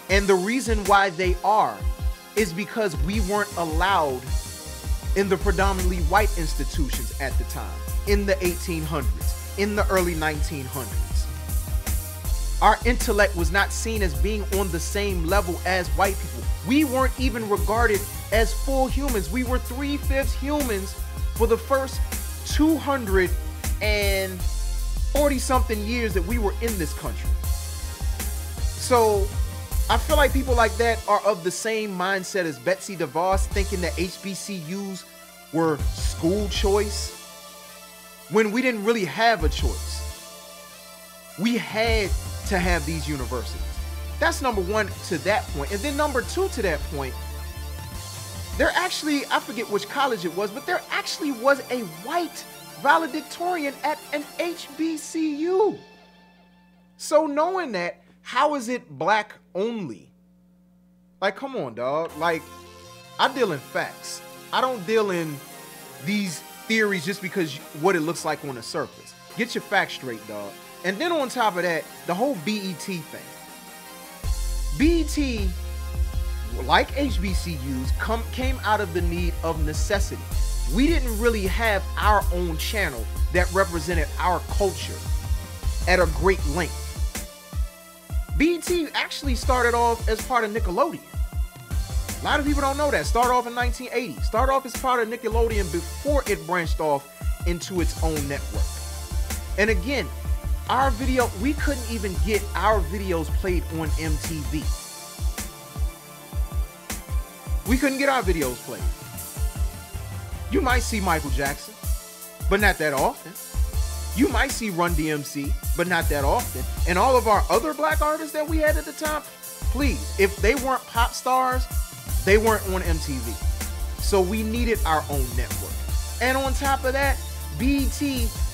And the reason why they are is because we weren't allowed in the predominantly white institutions at the time, in the 1800s, in the early 1900s. Our intellect was not seen as being on the same level as white people. We weren't even regarded as full humans. We were 3/5 humans for the first 240 something years that we were in this country. So I feel like people like that are of the same mindset as Betsy DeVos, thinking that HBCUs were school choice when we didn't really have a choice. We had to have these universities. That's number one to that point. And then number two to that point, there actually, I forget which college it was, but there actually was a white valedictorian at an HBCU. So knowing that, how is it black only? Like, come on, dog. Like, I deal in facts. I don't deal in these theories just because what it looks like on the surface. Get your facts straight, dog. And then on top of that, the whole BET thing. BET, like HBCUs, came out of the need of necessity. We didn't really have our own channel that represented our culture at a great length. BET actually started off as part of Nickelodeon. A lot of people don't know that. Started off in 1980. Started off as part of Nickelodeon before it branched off into its own network. And again, we couldn't even get our videos played on MTV. We couldn't get our videos played. You might see Michael Jackson, but not that often. You might see Run DMC, but not that often. And all of our other black artists that we had at the time, please, if they weren't pop stars, they weren't on MTV. So we needed our own network. And on top of that, BET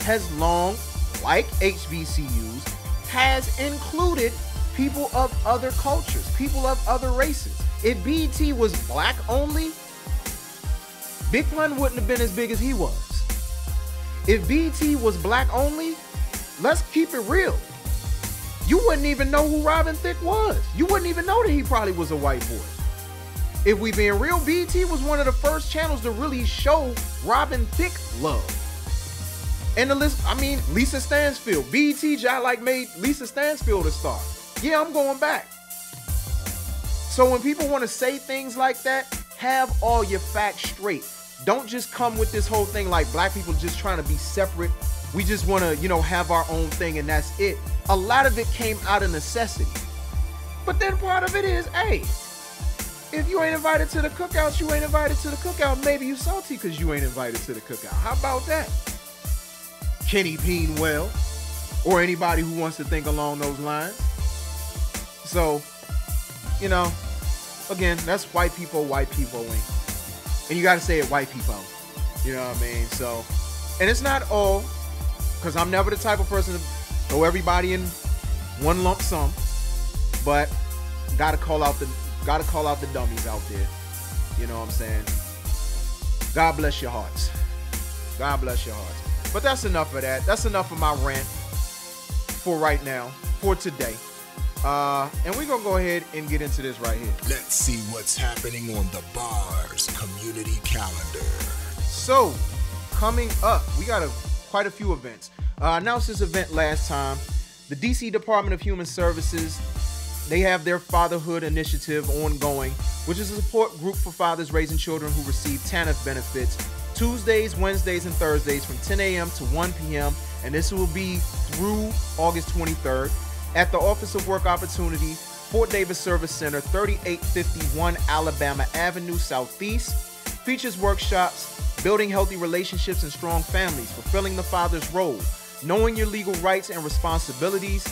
has long, like HBCUs, has included people of other cultures, people of other races. If BET was black only, Big Pun wouldn't have been as big as he was. If BET was black only, let's keep it real. You wouldn't even know who Robin Thicke was. You wouldn't even know that he probably was a white boy. If we being real, BET was one of the first channels to really show Robin Thicke love. And the list, I mean, Lisa Stansfield. BET just like made Lisa Stansfield a star. Yeah, I'm going back. So when people want to say things like that, have all your facts straight. Don't just come with this whole thing like black people just trying to be separate. We just want to, have our own thing and that's it. A lot of it came out of necessity. But then part of it is, hey, if you ain't invited to the cookouts, you ain't invited to the cookout. Maybe you salty because you ain't invited to the cookout. How about that? Kenny Beanwell, or anybody who wants to think along those lines. So, again, that's white people and you got to say it white people. You know what I mean? So, and it's not all, because I'm never the type of person to throw everybody in one lump sum, but gotta call out the dummies out there. You know what I'm saying? God bless your hearts. God bless your hearts. But that's enough of that. That's enough of my rant for right now, for today. And we're going to go ahead and get into this right here. Let's see what's happening on the Bars community calendar. So, coming up, we got quite a few events. Announced this event last time. The DC Department of Human Services, they have their fatherhood initiative ongoing, which is a support group for fathers raising children who receive TANF benefits Tuesdays, Wednesdays, and Thursdays from 10 a.m. to 1 p.m. And this will be through August 23rd at the Office of Work Opportunity, Fort Davis Service Center, 3851 Alabama Avenue Southeast. Features workshops, building healthy relationships and strong families, fulfilling the father's role, knowing your legal rights and responsibilities.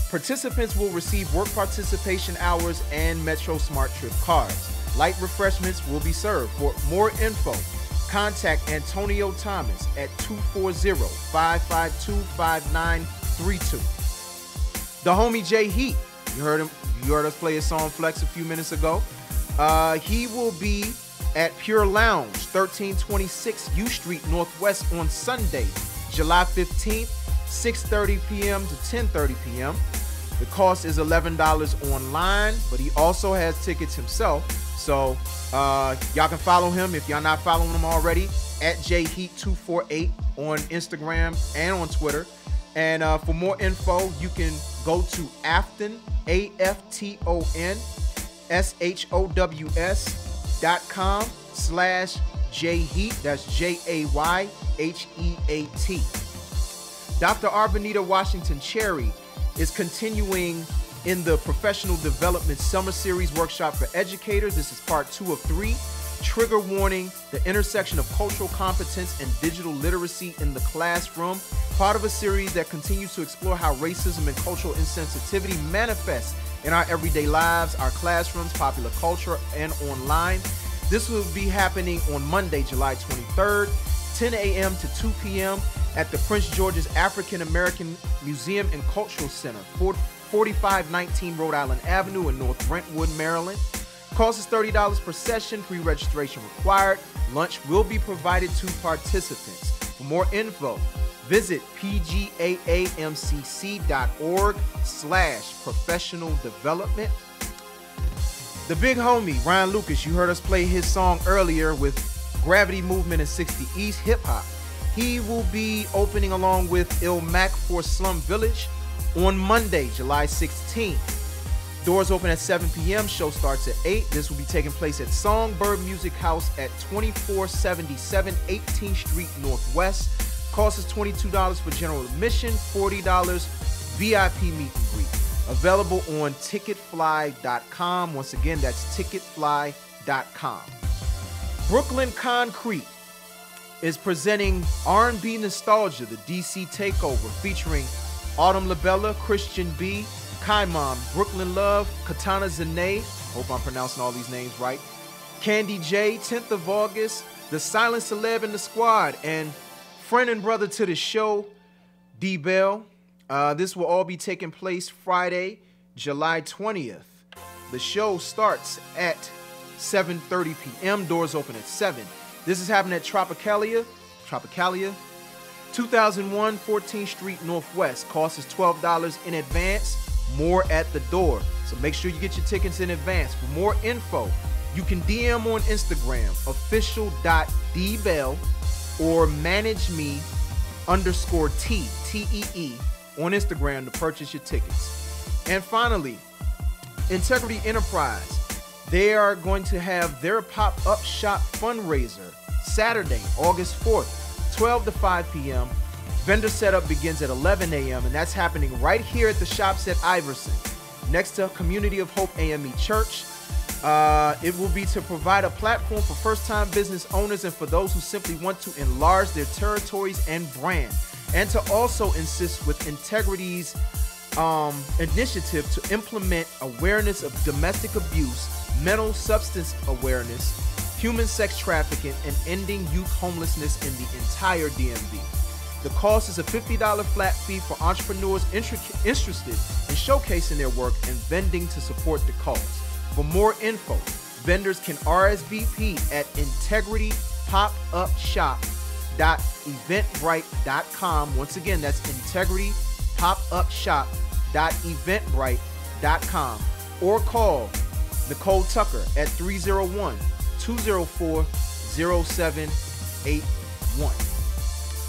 Participants will receive work participation hours and Metro Smart Trip cards. Light refreshments will be served. For more info, contact Antonio Thomas at 240-552-5932. The homie Jay Heat, you heard us play his song Flex a few minutes ago. He will be at Pure Lounge, 1326 U Street Northwest on Sunday, July 15th, 6:30 p.m. to 10:30 p.m. The cost is $11 online, but he also has tickets himself. So y'all can follow him if y'all not following him already at jheat248 on Instagram and on Twitter. And for more info, you can go to Afton, AFTONSHOWS.com/Jheat. That's JAYHEAT. Dr. Arbenita Washington Cherry is continuing in the Professional Development Summer Series workshop for educators. This is part 2 of 3. Trigger warning, the intersection of cultural competence and digital literacy in the classroom. Part of a series that continues to explore how racism and cultural insensitivity manifests in our everyday lives, our classrooms, popular culture, and online. This will be happening on Monday, July 23rd, 10 a.m. to 2 p.m. at the Prince George's African American Museum and Cultural Center, 4519 Rhode Island Avenue in North Brentwood, Maryland. Cost is $30 per session, pre-registration required. Lunch will be provided to participants. For more info, visit pgaamcc.org/professional development. The big homie, Ryan Lucas, you heard us play his song earlier with Gravity Movement and 60 East Hip Hop. He will be opening along with Il Mac for Slum Village on Monday, July 16th. Doors open at 7 p.m. Show starts at 8. This will be taking place at Songbird Music House at 2477 18th Street Northwest. Cost is $22 for general admission, $40 VIP meet and greet. Available on ticketfly.com. Once again, that's ticketfly.com. Brooklyn Concrete is presenting R&B Nostalgia, the DC Takeover, featuring Autumn Labella, Christian B, Kaimon, Brooklyn Love, Katana Zane, hope I'm pronouncing all these names right, Candy J, 10th of August, The Silent Celeb and the Squad, and friend and brother to the show, D Bell. This will all be taking place Friday, July 20th. The show starts at 7:30 p.m. Doors open at 7. This is happening at Tropicalia, 2001 14th Street Northwest. Cost is $12 in advance, more at the door. So make sure you get your tickets in advance. For more info, you can DM on Instagram, official.dbell, or manageme_T, on Instagram to purchase your tickets. And finally, Integrity Enterprise. They are going to have their pop-up shop fundraiser Saturday, August 4th, 12 to 5 p.m. Vendor setup begins at 11 a.m. and that's happening right here at the Shops at Iverson, next to Community of Hope AME Church. It will be to provide a platform for first-time business owners and for those who simply want to enlarge their territories and brand, and to also assist with Integrity's initiative to implement awareness of domestic abuse, mental substance awareness, human sex trafficking, and ending youth homelessness in the entire DMV. The cost is a $50 flat fee for entrepreneurs interested in showcasing their work and vending to support the cause. For more info, vendors can RSVP at integritypopupshop.eventbrite.com. Once again, that's integritypopupshop.eventbrite.com, or call Nicole Tucker at 301-204-0781.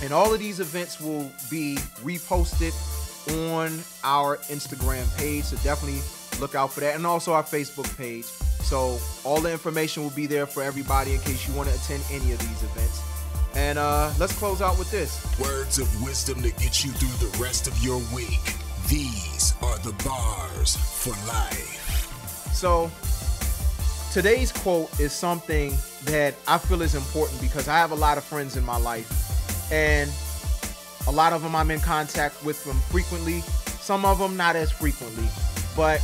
And all of these events will be reposted on our Instagram page, so definitely look out for that, and also our Facebook page. So all the information will be there for everybody in case you want to attend any of these events. And let's close out with this. Words of wisdom to get you through the rest of your week. These are the bars for life. So today's quote is something that I feel is important because I have a lot of friends in my life, and a lot of them I'm in contact with them frequently. Some of them not as frequently, but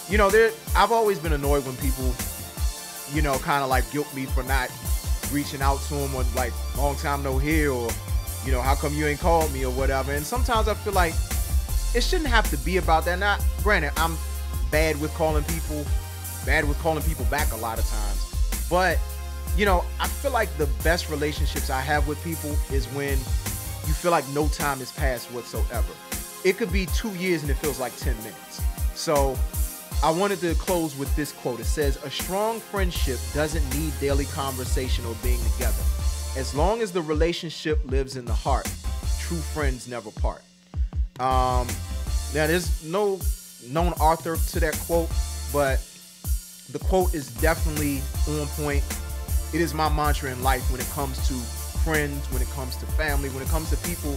you know, I've always been annoyed when people, you know, kind of like guilt me for not reaching out to them, or like, long time no hear, or, you know, how come you ain't called me or whatever. And sometimes I feel like it shouldn't have to be about that. Not, granted, I'm bad with calling people back a lot of times. But, you know, I feel like the best relationships I have with people is when you feel like no time has passed whatsoever. It could be 2 years and it feels like 10 minutes. So I wanted to close with this quote. It says, a strong friendship doesn't need daily conversation or being together. As long as the relationship lives in the heart, true friends never part. Now, there's no known author to that quote, but the quote is definitely on point. It is my mantra in life when it comes to friends, when it comes to family, when it comes to people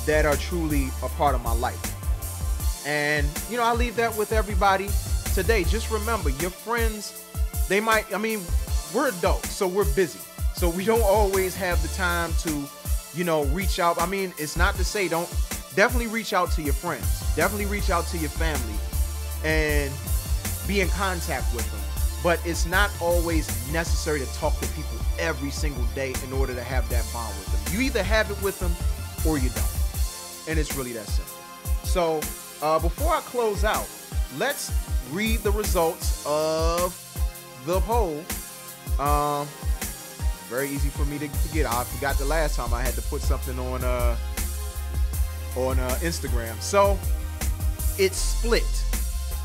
that are truly a part of my life. And, you know, I leave that with everybody today. Just remember, your friends, we're adults, so we're busy. So we don't always have the time to, you know, reach out. I mean, it's not to say definitely reach out to your friends. Definitely reach out to your family and be in contact with them. But it's not always necessary to talk to people every single day in order to have that bond with them. You either have it with them or you don't. And it's really that simple. So before I close out, let's read the results of the poll. Very easy for me to forget. I forgot the last time I had to put something on Instagram. So it's split.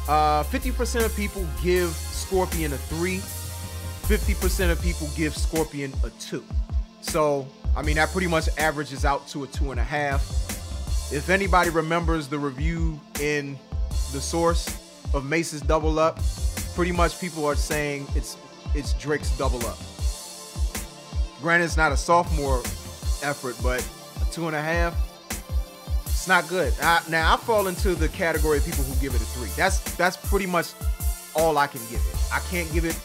50% of people give Scorpion a 3. 50% of people give Scorpion a 2. So, I mean, that pretty much averages out to a 2.5. If anybody remembers the review in The Source of Mace's Double Up, pretty much people are saying it's Drake's Double Up. Granted, it's not a sophomore effort, but a 2.5, it's not good. Now, I fall into the category of people who give it a 3. That's pretty much all I can give it. I can't give it,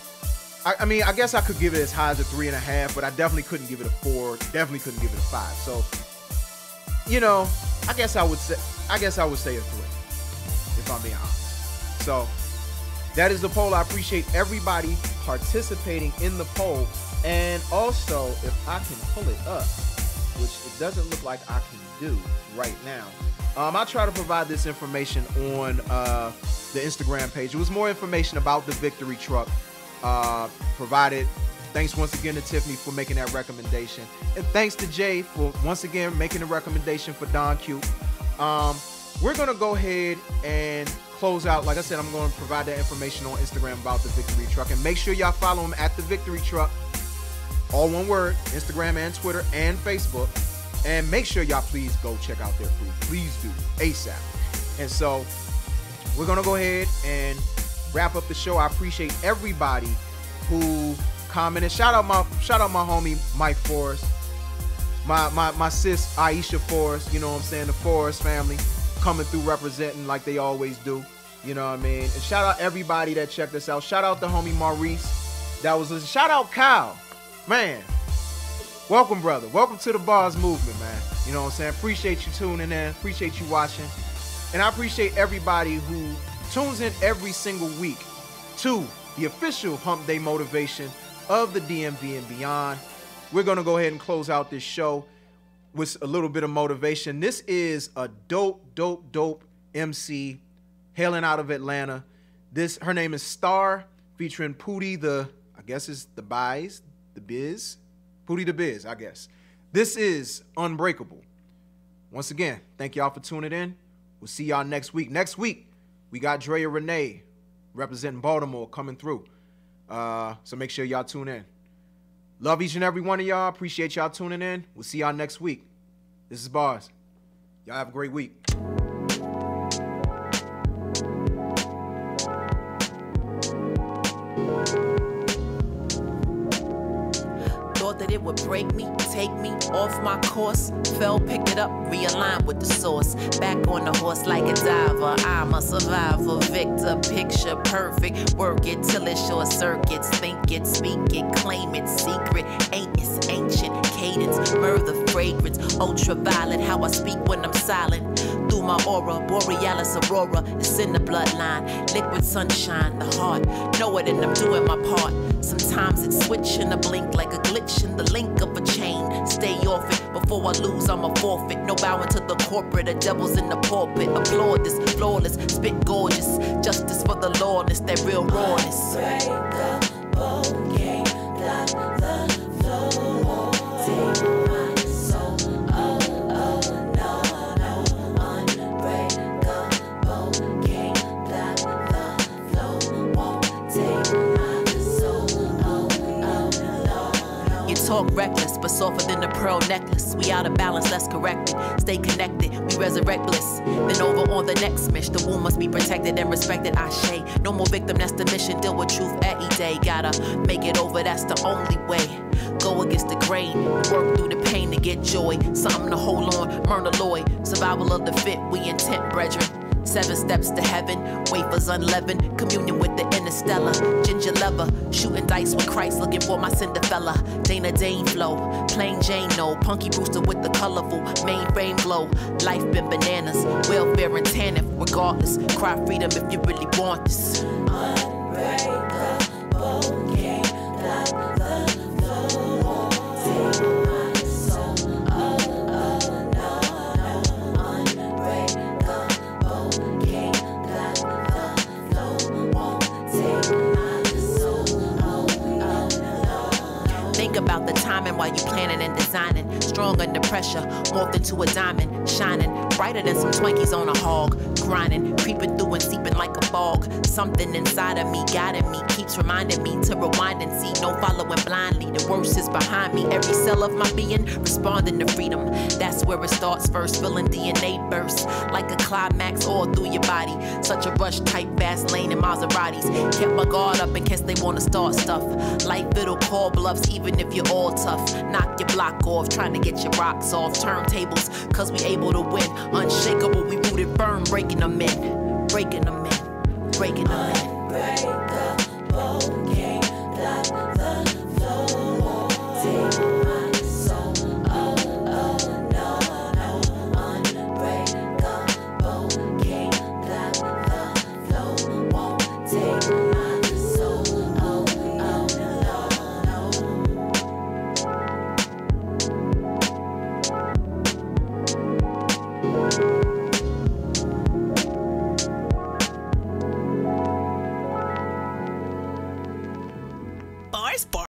I mean, I guess I could give it as high as a 3.5, but I definitely couldn't give it a 4, definitely couldn't give it a 5. So, you know, I guess I would say a 3, if I'm being honest. So, that is the poll. I appreciate everybody participating in the poll. And also, if I can pull it up, which it doesn't look like I can do right now. I'll try to provide this information on the Instagram page. It was more information about the Victory truck provided. Thanks once again to Tiffany for making that recommendation. And thanks to Jay for once again making the recommendation for Don Q. We're going to go ahead and close out. Like I said, I'm going to provide that information on Instagram about the Victory truck. And make sure y'all follow him at the Victory truck. All one word, Instagram and Twitter and Facebook. And make sure y'all please go check out their food. Please do, ASAP. And so we're going to go ahead and wrap up the show. I appreciate everybody who commented. Shout out my homie Mike Forrest, my sis Aisha Forrest, you know what I'm saying, the Forrest family coming through representing like they always do, you know what I mean. And shout out everybody that checked us out. Shout out the homie Maurice, that was listening. Shout out Kyle, man, welcome brother, welcome to the Bars movement, man, you know what I'm saying. Appreciate you tuning in, appreciate you watching, and I appreciate everybody who tunes in every single week to the official Hump Day motivation of the DMV and beyond. We're going to go ahead and close out this show with a little bit of motivation. This is a dope MC hailing out of Atlanta. Her name is Star, featuring Pootie I guess it's Pootie the Biz, I guess. This is Unbreakable. Once again, thank y'all for tuning in. We'll see y'all next week. Next week, we got Drea Renee representing Baltimore coming through. So make sure y'all tune in. Love each and every one of y'all. Appreciate y'all tuning in. We'll see y'all next week. This is Bars. Y'all have a great week. Thought that it would break me, take me off my course. Fell, picked it up, realigned with the source. Back on the horse like a diver. I'm a survivor, victor, picture perfect. Work it till it short circuits. Think it, speak it, claim it, secret. Ain't it's ancient cadence, murder, fragrance, ultraviolet. How I speak when I'm silent. Through my aura, borealis aurora. It's in the bloodline, liquid sunshine, the heart. Know it and I'm doing my part. Sometimes it's switching a blink like a glitch in the link of a chain. Stay off it, before I lose I'm a forfeit. No bowing to the corporate, the devil's in the pulpit. Applaud this, flawless, spit gorgeous. Justice for the lawless, that real rawness. Unbreakable, can't block the flow. Take my soul, oh, no, unbreakable, can't block the flow. Won't take my soul, oh, no. You talk reckless, but softer than a pearl necklace. We out of balance, let's correct it. Stay connected, we resurrect bliss. Then over on the next mission, the womb must be protected and respected. Ashe, no more victim, that's the mission. Deal with truth every day. Gotta make it over, that's the only way. Go against the grain, work through the pain to get joy. Something to hold on, Myrna Lloyd. Survival of the fit, we intent, brethren. 7 steps to heaven, wafers unleavened, communion with the interstellar. Ginger leather, shooting dice with Christ, looking for my Cinderella. Dana Dane flow, plain Jane no. Punky Brewster with the colorful mainframe glow. Life been bananas, welfare and tannin. Regardless, cry freedom if you really want this. Unbreakable, can't block the flow. Take my soul, oh, no, unbreakable. Think about the timing while you planning and designing. Strong under pressure, morphed into a diamond. Shining brighter than some Twinkies on a hog. Grinding, creeping through and seeping like a fog. Something inside of me, guiding me, keeps reminding me to rewind and see. No following blindly, the worst is behind me. Every cell of my being responding to freedom. That's where it starts first, feeling DNA burst. Like a climax all through your body. Such a rush, type fast lane in Maseratis. Kept my guard up in case they wanna start stuff. Life it'll call bluffs even if you're all tough. Knock your block off, trying to get your rocks off. Turntables, cause we able to win. Unshakable, we rooted firm, breaking them in. Breaking them in, breaking them in. Unbreakable, can't block the flow. Take my soul, oh, no, unbreakable, can't block the flow. Won't take my soul, oh, no. you.